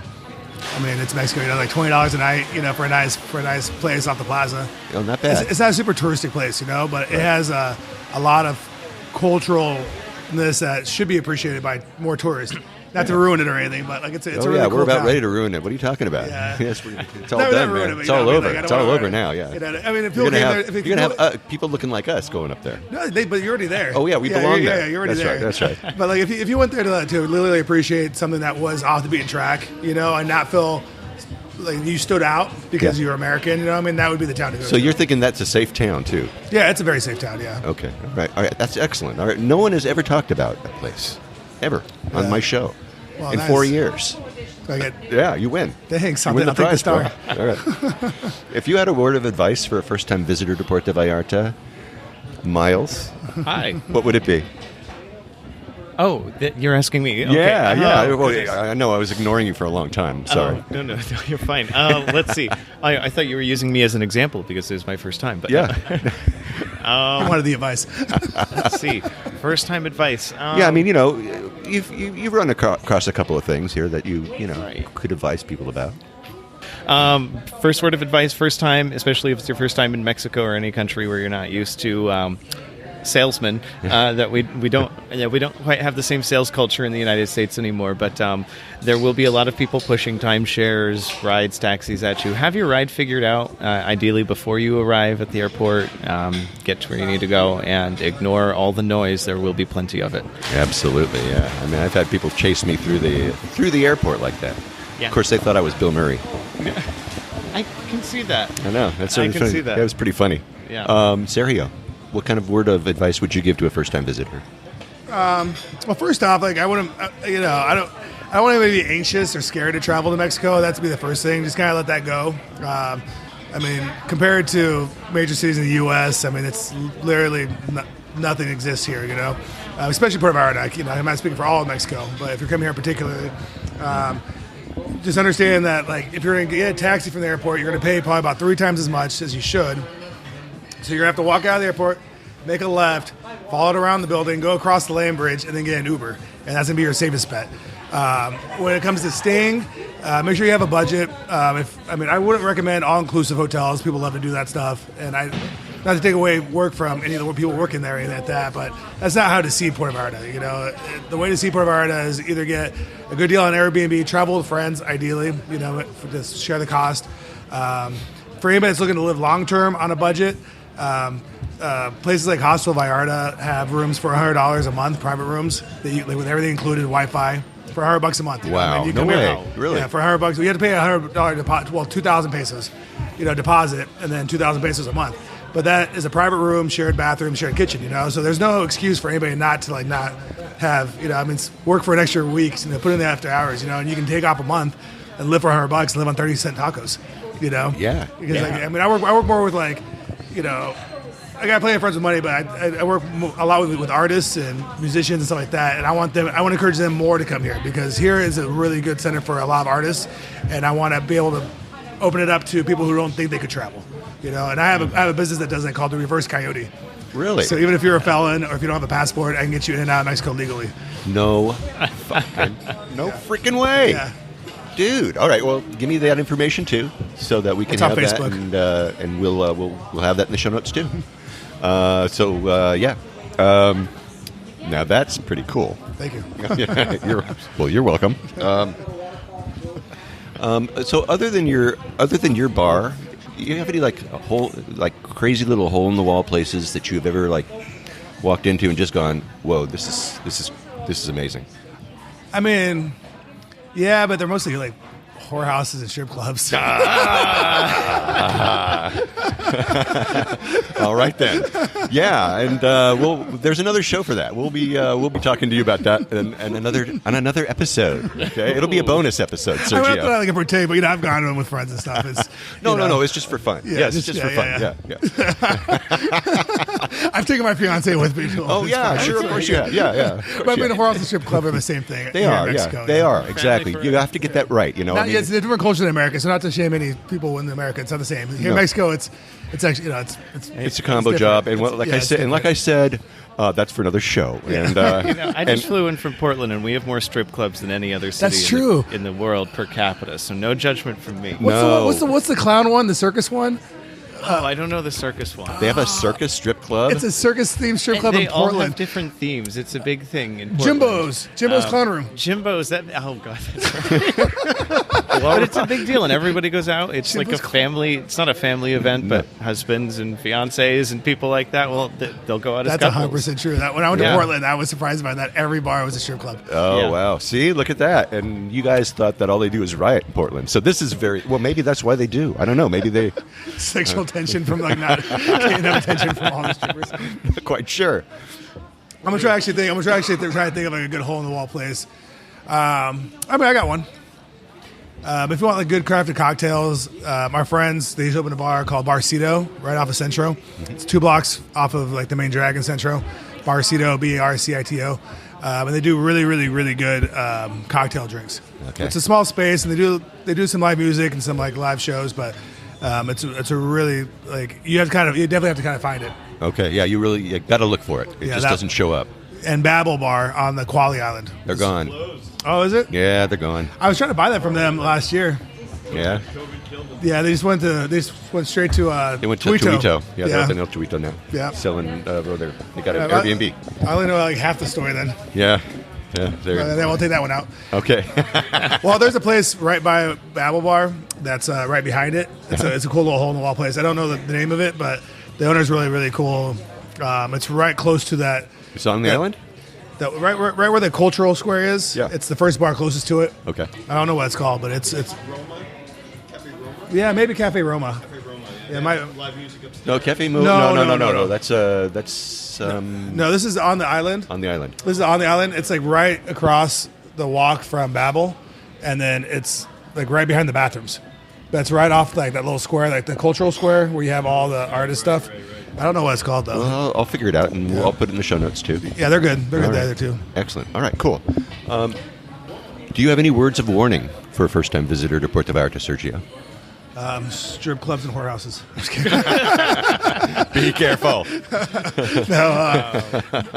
I mean, it's Mexico. You know, like $20 a night. You know, for a nice place off the plaza. Oh, not bad. It's not a super touristic place, you know, but it has a lot of culturalness that should be appreciated by more tourists. Not to ruin it or anything, but like it's a really cool we're about town. ready to ruin it. What are you talking about? Yeah. Yes, it's all done, man. It's all over. It's all over now. Yeah. You know, I mean, if you're people gonna have people looking like us going up there. No, but you're already there. Oh yeah, we belong there. Yeah, you're already there. That's right. But like, if you went there to literally appreciate something that was off the beaten track, you know, and not feel like you stood out because you're American, you know, I mean, that would be the town to go to. So you're thinking that's a safe town too? Yeah, it's a very safe town. Yeah. Okay. All right. That's excellent. All right. No one has ever talked about that place ever on my show. Well, in 4 years. Yeah, you win. Thanks. You win the prize, star. All right. If you had a word of advice for a first-time visitor to Puerto Vallarta, Miles, hi, what would it be? Oh, you're asking me? Okay. Yeah. Oh, well, I know I was ignoring you for a long time. Sorry. No, you're fine. Let's see. I thought you were using me as an example because it was my first time. But yeah. I wanted the advice. Let's see. First time advice. Yeah, I mean, you know, you've run across a couple of things here that you could advise people about. First word of advice, first time, especially if it's your first time in Mexico or any country where you're not used to salesmen, that we don't quite have the same sales culture in the United States anymore, but there will be a lot of people pushing timeshares, rides, taxis at you. Have your ride figured out, ideally before you arrive at the airport. Get to where you need to go and ignore all the noise. There will be plenty of it. Absolutely, yeah. I mean, I've had people chase me through the airport like that. Yeah. Of course, they thought I was Bill Murray. I can see that. I know. That's I can funny. see that. That was pretty funny. Yeah. Sergio, what kind of word of advice would you give to a first-time visitor? Well, first off, like I wouldn't, I don't want anybody to be anxious or scared to travel to Mexico. That's be the first thing. Just kind of let that go. I mean, compared to major cities in the U.S., I mean, it's literally nothing exists here. You know, especially Puerto Vallarta. You know, I'm not speaking for all of Mexico, but if you're coming here particularly, just understand that like if you're going to get a taxi from the airport, you're going to pay probably about 3 times as much as you should. So you're going to have to walk out of the airport, make a left, follow it around the building, go across the land bridge, and then get an Uber. And that's going to be your safest bet. When it comes to staying, make sure you have a budget. I wouldn't recommend all-inclusive hotels. People love to do that stuff. And not to take away work from any of the people working there or anything like that, but that's not how to see Puerto Vallarta. You know, the way to see Puerto Vallarta is either get a good deal on Airbnb, travel with friends, ideally, you know, to share the cost. For anybody that's looking to live long-term on a budget, places like Hostel Vallarta have rooms for $100 a month, private rooms, with everything included, Wi-Fi, for $100 a month. Wow, you no way, really? Yeah, for $100, you have to pay a $100 deposit, well, 2,000 pesos, deposit, and then 2,000 pesos a month. But that is a private room, shared bathroom, shared kitchen, so there's no excuse for anybody not have, work for an extra week, put in the after hours, and you can take off a month and live for $100 and live on 30-cent tacos, Yeah. Because I work more with I got plenty of friends with money, but I work a lot with artists and musicians and stuff like that. And I want to encourage them more to come here because here is a really good center for a lot of artists, and I want to be able to open it up to people who don't think they could travel. And I have a business that does that called the Reverse Coyote. Really? So even if you're a felon or if you don't have a passport, I can get you in and out of Mexico legally. No freaking way. Yeah. Dude, all right. Well, give me that information too, so that we can It's on have that, Facebook. and we'll have that in the show notes too. Now that's pretty cool. Thank you. You're welcome. So other than your bar, do you have any crazy little hole in the wall places that you've ever walked into and just gone, whoa, this is amazing? I mean, yeah, but they're mostly whorehouses and strip clubs. All right then. Yeah, and there's another show for that. We'll be talking to you about that on another episode. Okay, it'll be a bonus episode, Sergio. I'm not like pretend, but I've gone to them with friends and stuff. It's, no, it's just for fun. Yeah, it's just for fun. Yeah. I've taken my fiance with me. Oh yeah, sure, of course you have. Yeah. But I mean, the whorehouse and strip club are the same thing. They are. Mexico, they are exactly. You have to get that right. It's a different culture than America, so not to shame any people in America. It's not the same. Here in Mexico, it's actually it's a combo job, and like I said, that's for another show. And I just flew in from Portland, and we have more strip clubs than any other city in the world per capita. So no judgment from me. What's the clown one? The circus one? I don't know the circus one. They have a circus strip club? It's a circus-themed strip club in Portland. They all have different themes. It's a big thing in Portland. Jimbo's Clown Room. Jimbo's, oh, God. That's right. But it's a big deal, and everybody goes out. It's Jimbo's like a family. It's not a family event, but husbands and fiancés and people like that, well, they'll go out as couples. That's 100% true. When I went to Portland, I was surprised by that. Every bar was a strip club. Oh, wow. See, look at that. And you guys thought that all they do is riot in Portland. So this is maybe that's why they do. I don't know. Maybe they... Sexual tension from not getting enough attention from all the strippers. Not quite sure. I'm gonna try to think of a good hole in the wall place. I got one. If you want good crafted cocktails, my friends, they just opened a bar called Barcito right off of Centro. Mm-hmm. It's 2 blocks off of the main drag in Centro. Barcito, Barcito. And they do really, really, really good cocktail drinks. Okay. It's a small space, and they do some live music and some live shows, but it's a really you definitely have to kind of find it. Okay, yeah, you got to look for it. It just doesn't show up. And Babel Bar on the Quali Island. They're gone. Oh, is it? Yeah, they're gone. I was trying to buy that from them last year. Yeah. Yeah, they just went straight to they went to Tuito. Yeah, they're up in El Tuito now. Yeah, selling over there. They got an Airbnb. I only know half the story then. Yeah. Then we'll take that one out. Okay. Well, there's a place right by Babel Bar that's right behind it. It's a cool little hole in the wall place. I don't know the name of it, but the owner's really, really cool. It's right close to that. It's on the island? Right where the cultural square is. Yeah. It's the first bar closest to it. Okay. I don't know what it's called, but it's Roma? Cafe Roma? Yeah, maybe Cafe Roma. Cafe Roma. Yeah, live music upstairs. No, Cafe Roma. No. That's No, this is on the island. On the island. This is on the island. It's right across the walk from Babel, and then it's right behind the bathrooms. That's right off that little square, the cultural square where you have all the artist stuff. I don't know what it's called though. Well, I'll figure it out, and I'll put it in the show notes too. Yeah, they're good. They're good there too. Excellent. All right, cool. Do you have any words of warning for a first-time visitor to Puerto Vallarta, Sergio? Strip clubs and whorehouses. Be careful. No,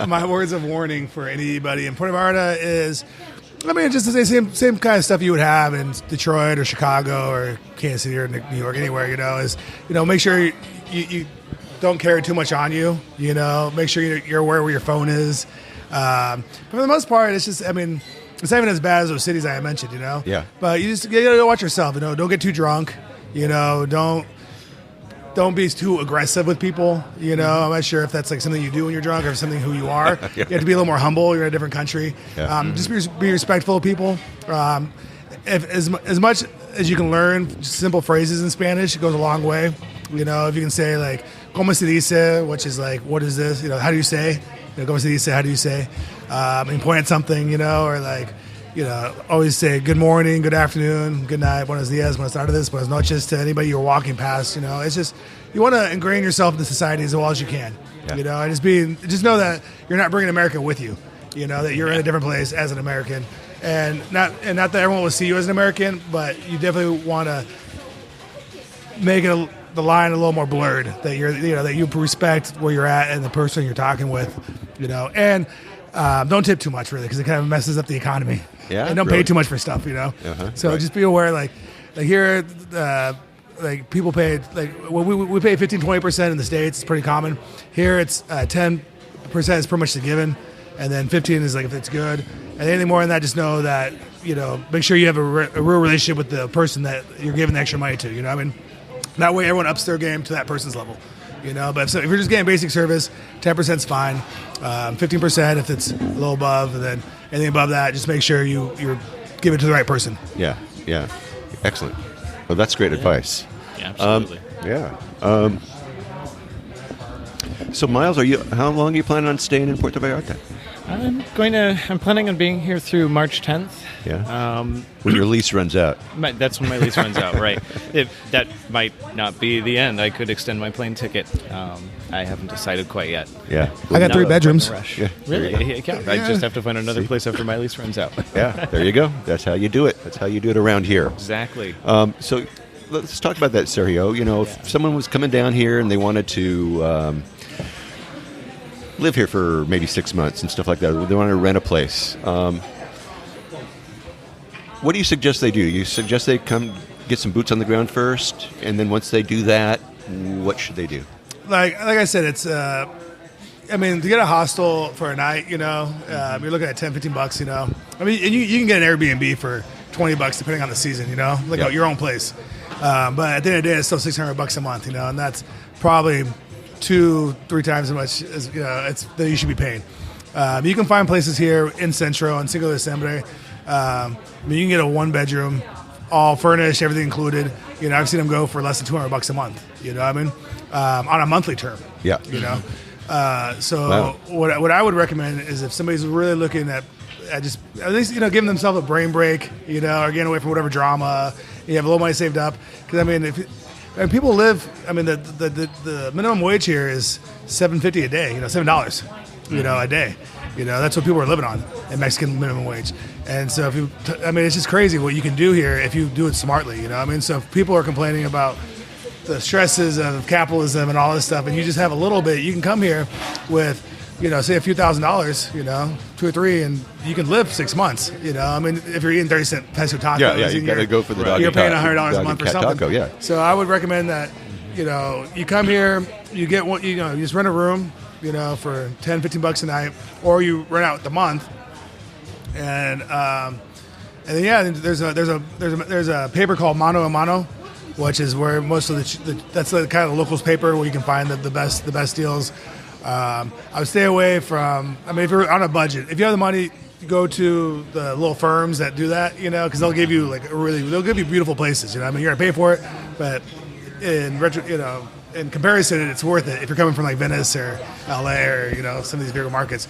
my words of warning for anybody in Puerto Vallarta is, just the same kind of stuff you would have in Detroit or Chicago or Kansas City or New York, anywhere, is, make sure you don't carry too much on you, make sure you're aware where your phone is. But for the most part, it's just, it's not even as bad as those cities I mentioned, Yeah. But you gotta watch yourself, don't get too drunk, don't be too aggressive with people, I'm not sure if that's something you do when you're drunk or something who you are. Yeah. You have to be a little more humble. You're in a different country. Yeah. Just be respectful of people. If as much as you can learn just simple phrases in Spanish, it goes a long way. If you can say "Cómo se dice," which is what is this? How do you say? "Cómo se dice," how do you say? And point at something, or always say good morning, good afternoon, good night, buenos dias, buenas tardes, buenas noches to anybody you're walking past. It's just, you want to ingrain yourself into society as well as you can. Yeah. You know, and just know that you're not bringing America with you. You know, that you're in a different place as an American, and not that everyone will see you as an American, but you definitely want to make the line a little more blurred, that that you respect where you're at and the person you're talking with, you know, and don't tip too much, really, because it kind of messes up the economy. Yeah, and don't really? pay too much for stuff, you know. So right. just be aware, like here, like people pay we pay 15-20% in the States. It's pretty common. Here it's 10% is pretty much the given, and then 15 is like if it's good, and anything more than that, just know that, you know, make sure you have a real relationship with the person that you're giving the extra money to. You know what I mean? That way, everyone ups their game to that person's level, you know. But if you're just getting basic service, 10% is fine. 15% if it's a little above, and then anything above that, just make sure you give it to the right person. Yeah, excellent. Well, that's great advice. Yeah, absolutely. So, Miles, how long are you planning on staying in Puerto Vallarta? I'm planning on being here through March 10th. Yeah. When your lease runs out. That's when my lease runs out, right. That might not be the end. I could extend my plane ticket. I haven't decided quite yet. Yeah. I got 3 bedrooms. Yeah. Really? Yeah. I just have to find another place after my lease runs out. Yeah, there you go. That's how you do it. That's how you do it around here. Exactly. So let's talk about that, Sergio. You know, if someone was coming down here and they wanted to live here for maybe 6 months and stuff like that, they want to rent a place. What do you suggest they do? You suggest they come get some boots on the ground first, and then once they do that, what should they do? Like I said, it's I mean, to get a hostel for a night, you know, you're looking at $10-15, you know. I mean, and you can get an Airbnb for $20 depending on the season, you know, like your own place. But at the end of the day, it's still $600 a month, you know, and that's probably 2-3 times as much as, you know, that you should be paying. You can find places here in Centro and Cinco de Diciembre. I mean, you can get a 1-bedroom, all furnished, everything included. You know, I've seen them go for less than $200 a month. You know what I mean? On a monthly term. Yeah. You know. What I would recommend is if somebody's really looking at just at least, you know, giving themselves a brain break, you know, or getting away from whatever drama, you have a little money saved up. Because I mean, and people live. I mean, the minimum wage here is $7.50 a day. You know, $7. You know, a day. You know, that's what people are living on in Mexican minimum wage. And so I mean, it's just crazy what you can do here if you do it smartly. You know, I mean, so if people are complaining about the stresses of capitalism and all this stuff, and you just have a little bit, you can come here with, you know, say a few $1,000s, you know, 2 or 3, and you can live 6 months. You know, I mean, if you're eting 30-cent peso tacos, you got to go for the dog. You're paying $100 $100 a month for something. Taco, yeah. So I would recommend that, you know, you come here, you get one, you know, you just rent a room, you know, for $10-15 a night, or you rent out the month, and then there's a paper called Mano a Mano, which is where most of that's the kind of locals paper where you can find the best deals. I would stay away from. I mean, if you're on a budget, if you have the money, go to the little firms that do that, you know, because they'll give you they'll give you beautiful places. You know, I mean, you're gonna pay for it, but in comparison, it's worth it if you're coming from like Venice or LA or, you know, some of these bigger markets.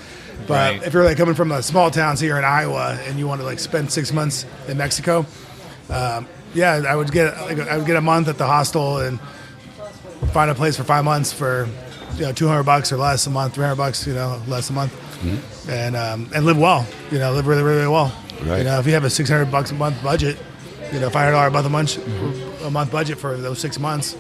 But if you're like coming from a small town, say you're in Iowa and you want to like spend 6 months in Mexico, I would get a month at the hostel and find a place for 5 months for, you know, $200 or less a month, $300, you know, less a month, and live well, you know, live really, really well. Right. You know, if you have a $600 a month budget, you know, $500 a month budget for those 6 months.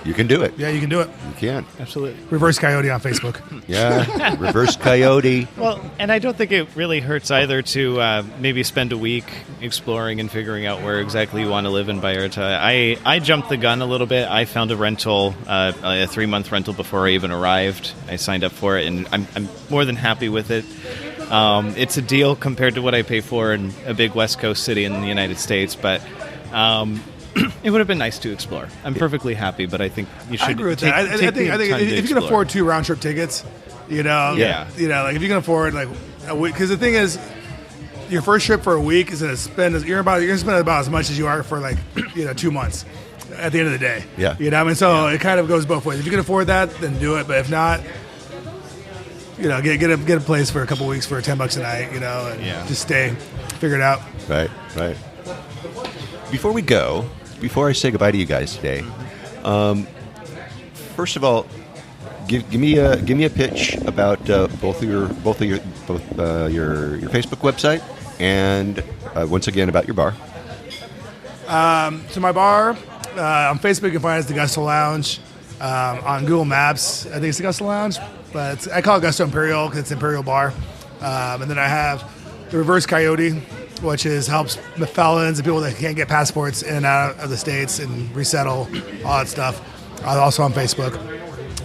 You can do it. Yeah, you can do it. You can. Absolutely. Reverse Coyote on Facebook. Yeah, Reverse Coyote. Well, and I don't think it really hurts either to maybe spend a week exploring and figuring out where exactly you want to live in Vallarta. I jumped the gun a little bit. I found a rental, a 3-month rental before I even arrived. I signed up for it, and I'm more than happy with it. It's a deal compared to what I pay for in a big West Coast city in the United States, but it would have been nice to explore. I'm perfectly happy, but I think you should. I agree with that. I think if you can afford 2 round trip tickets, you know, you know, like if you can afford like a week, because the thing is, your first trip for a week is going to spend you're going to spend about as much as you are for like, you know, 2 months at the end of the day. Yeah, you know what I mean. So it kind of goes both ways. If you can afford that, then do it. But if not, you know, get a place for a couple weeks for $10 a night, you know, and just stay, figure it out. Right. Before I say goodbye to you guys today, first of all, give me a pitch about both your Facebook website and once again about your bar. So my bar on Facebook you can find it as the Gusto Lounge. On Google Maps, I think it's the Gusto Lounge, but I call it Gusto Imperial because it's an Imperial bar. And then I have the Reverse Coyote, which helps the felons and people that can't get passports in and out of the States and resettle, all that stuff. Also on Facebook.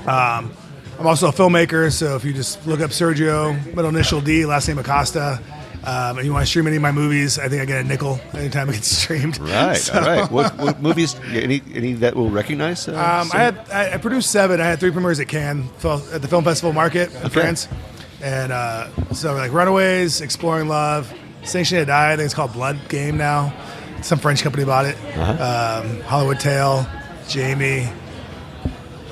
I'm also a filmmaker, so if you just look up Sergio, middle initial D, last name Acosta, and you want to stream any of my movies, I think I get a nickel anytime it gets streamed. Right, So- all right. What movies, any that we'll recognize? I produced 7. I had 3 premieres at Cannes, at the Film Festival Market in France. And so like Runaways, Exploring Love, Sanctioned to Die, I think it's called Blood Game now. Some French company bought it. Hollywood Tale, Jamie,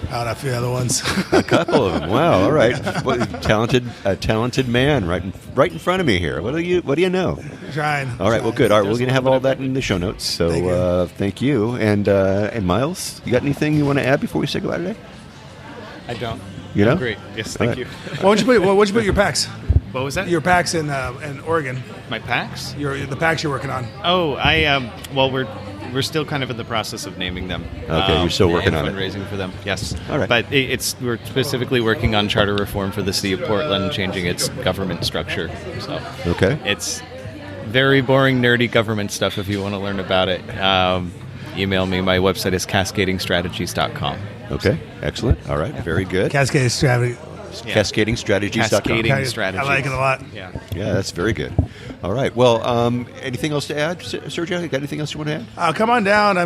I don't know, a few other ones. A couple of them. Wow. All right. A talented man right in front of me here. What do you know? Trying. All right. Well, good. All right. We're going to have all that in the show notes. So thank you. And Miles, you got anything you want to add before we say goodbye today? I don't. You know? Great. Yes, thank you. What'd you put your PAX? What was that? Your PAX in Oregon. My PAX? The PAX you're working on. Oh, well, we're still kind of in the process of naming them. Okay, you're still working on it. Fundraising for them, yes. All right. But we're specifically working on charter reform for the city of Portland, changing its government structure. So Okay. it's very boring, nerdy government stuff if you want to learn about it. Email me. My website is cascadingstrategies.com. Okay. Excellent. All right. Very good. Cascade Strategy. Cascadingstrategies.com. Cascading strategies. I like it a lot. Yeah. Yeah, that's very good. All right. Well, anything else to add, Sergio? You got anything else you want to add? Come on down. To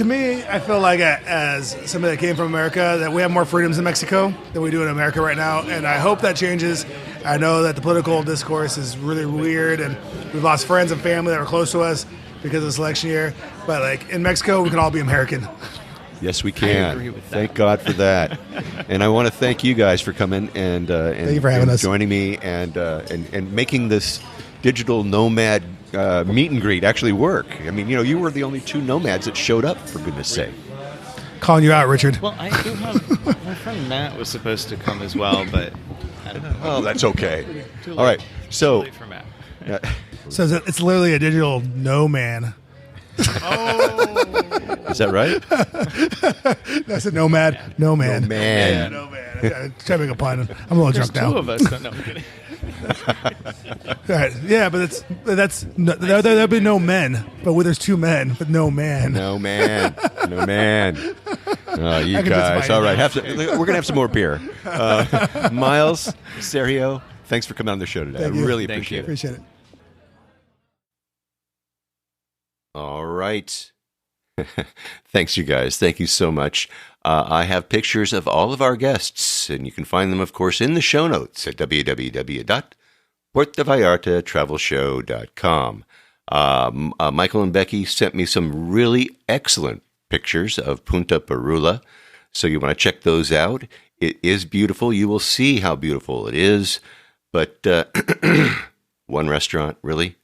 me, I feel like as somebody that came from America, that we have more freedoms in Mexico than we do in America right now, and I hope that changes. I know that the political discourse is really weird, and we've lost friends and family that were close to us because of this election year. But like in Mexico, we can all be American. Yes, we I can. agree with that. Thank God for that. And I want to thank you guys for coming and Thank you for having us. joining me and making this digital nomad meet and greet actually work. I mean, you were the only 2 nomads that showed up, for goodness sake. Calling you out, Richard. Well, I do have my friend Matt was supposed to come as well, but I don't know. Oh, that's okay. Too late. All right. So, Too late for Matt. So it's literally a digital no man. is that right? That's a nomad. No man. No man. No man. I'm trying to make a pun. I'm a little There's drunk now. 2 of us. So no, I'm kidding. All right. Yeah, but there'll be no men. But there's 2 men, but no man. No man. No man. Oh, you I can guys. just All right. find We're going to have some more beer. Miles, Sergio, thanks for coming on the show today. Thank I you. really Thank appreciate you. it. Appreciate it. All right. Thanks, you guys. Thank you so much. I have pictures of all of our guests, and you can find them, of course, in the show notes at www.puertovallartatravelshow.com. Michael and Becky sent me some really excellent pictures of Punta Perula, so you want to check those out. It is beautiful. You will see how beautiful it is, but one restaurant, really?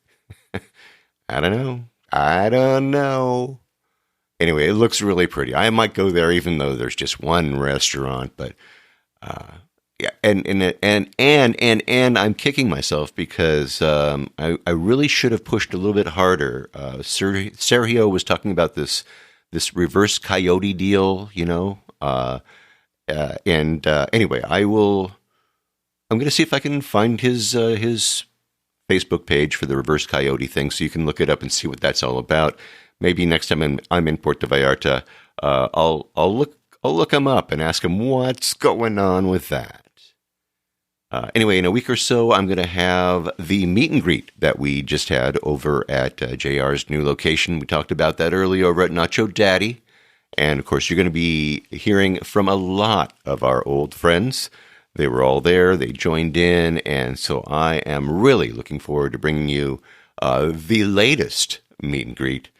I don't know. Anyway, it looks really pretty. I might go there even though there's just one restaurant, but yeah, and I'm kicking myself because I really should have pushed a little bit harder. Sergio was talking about this reverse coyote deal, anyway, I'm going to see if I can find his Facebook page for the reverse coyote thing, so you can look it up and see what that's all about. Maybe next time I'm in Puerto Vallarta, I'll look him up and ask him what's going on with that. Anyway, in a week or so, I'm going to have the meet and greet that we just had over at JR's new location. We talked about that earlier over at Nacho Daddy. And, of course, you're going to be hearing from a lot of our old friends. They were all there. They joined in. And so I am really looking forward to bringing you the latest meet and greet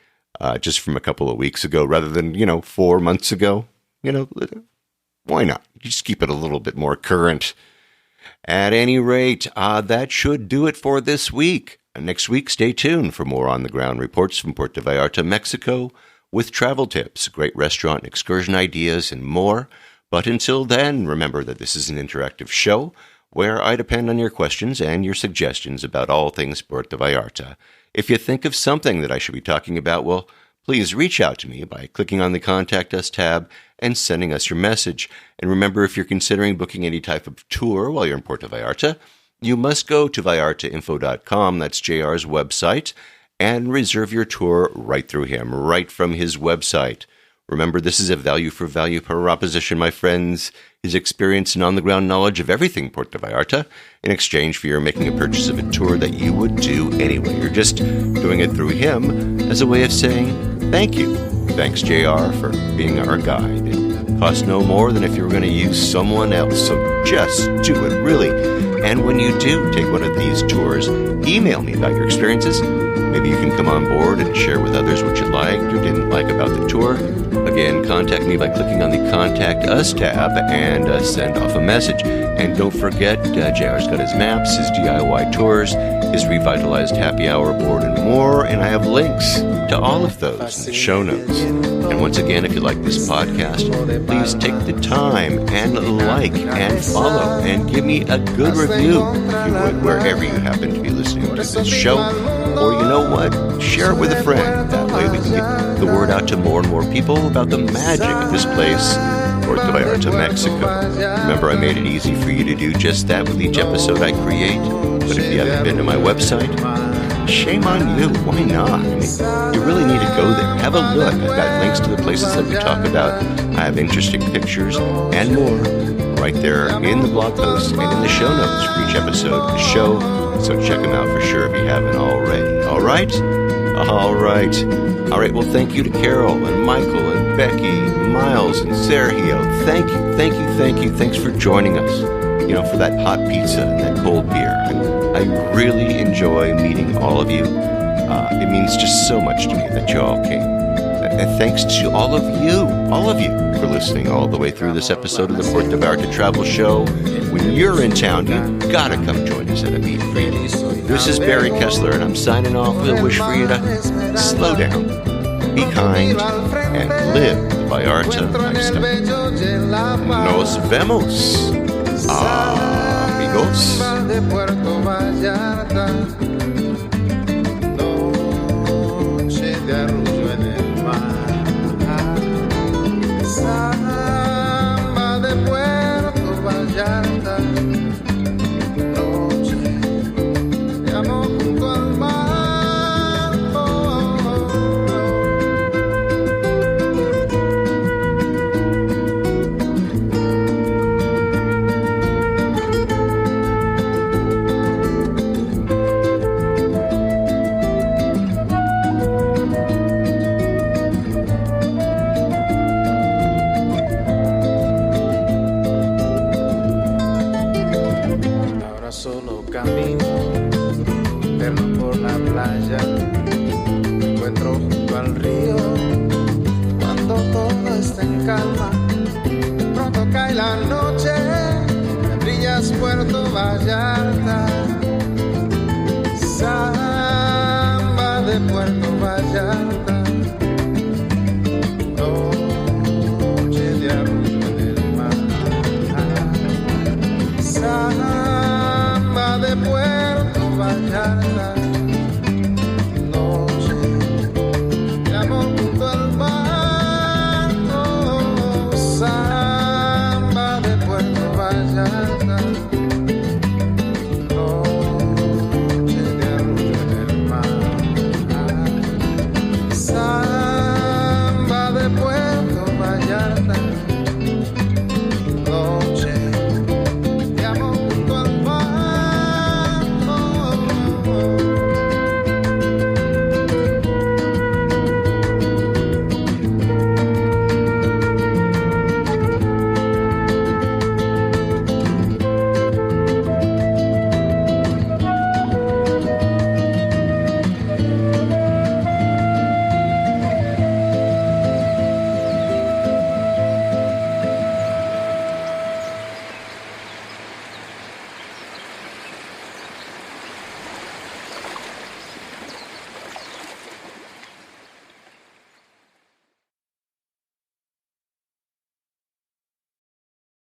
just from a couple of weeks ago rather than, 4 months ago. Why not? Just keep it a little bit more current. At any rate, that should do it for this week. Next week, stay tuned for more on-the-ground reports from Puerto Vallarta, Mexico, with travel tips, great restaurant and excursion ideas, and more. But until then, remember that this is an interactive show where I depend on your questions and your suggestions about all things Puerto Vallarta. If you think of something that I should be talking about, well, please reach out to me by clicking on the Contact Us tab and sending us your message. And remember, if you're considering booking any type of tour while you're in Puerto Vallarta, you must go to vallartainfo.com, that's JR's website, and reserve your tour right through him, right from his website. Remember, this is a value-for-value proposition, my friends. His experience and on-the-ground knowledge of everything Puerto Vallarta in exchange for your making a purchase of a tour that you would do anyway. You're just doing it through him as a way of saying thank you. Thanks, JR, for being our guide. It costs no more than if you were going to use someone else, so just do it, really. And when you do take one of these tours, email me about your experiences. Maybe you can come on board and share with others what you liked or didn't like about the tour. Again, contact me by clicking on the Contact Us tab and send off a message. And don't forget, JR's got his maps, his DIY tours, his revitalized happy hour board, and more. And I have links to all of those in the show notes. And once again, if you like this podcast, please take the time and like and follow and give me a good review, if you would, wherever you happen to be listening to this show. Or you know what? Share it with a friend. That way we can get the word out to more and more people about the magic of this place, Puerto Vallarta, Mexico. Remember, I made it easy for you to do just that with each episode I create. But if you haven't been to my website, shame on you. Why not? I mean, you really need to go there. Have a look. I've got links to the places that we talk about. I have interesting pictures and more right there in the blog post and in the show notes for each episode of the show. So check them out for sure if you haven't already. All right? All right. All right. Well, thank you to Carol and Michael and Becky, Miles and Sergio. Thank you. Thank you. Thank you. Thanks for joining us, you know, for that hot pizza and that cold beer. I really enjoy meeting all of you. It means just so much to me that you all came. And thanks to all of you for listening all the way through this episode of the Puerto Vallarta Travel Show. When you're in town, you gotta come join us at a meet and greet. This is Barry Kessler, and I'm signing off with a wish for you to slow down, be kind, and live the Vallarta lifestyle. Nos vemos, amigos. De Puerto Vallarta, noche de arrullo en el mar, samba de Puerto Vallarta, noche de amor junto al mar. Solo camino eterno por la playa, me encuentro junto al río cuando todo está en calma. Pronto cae la noche, me brillas Puerto Vallarta.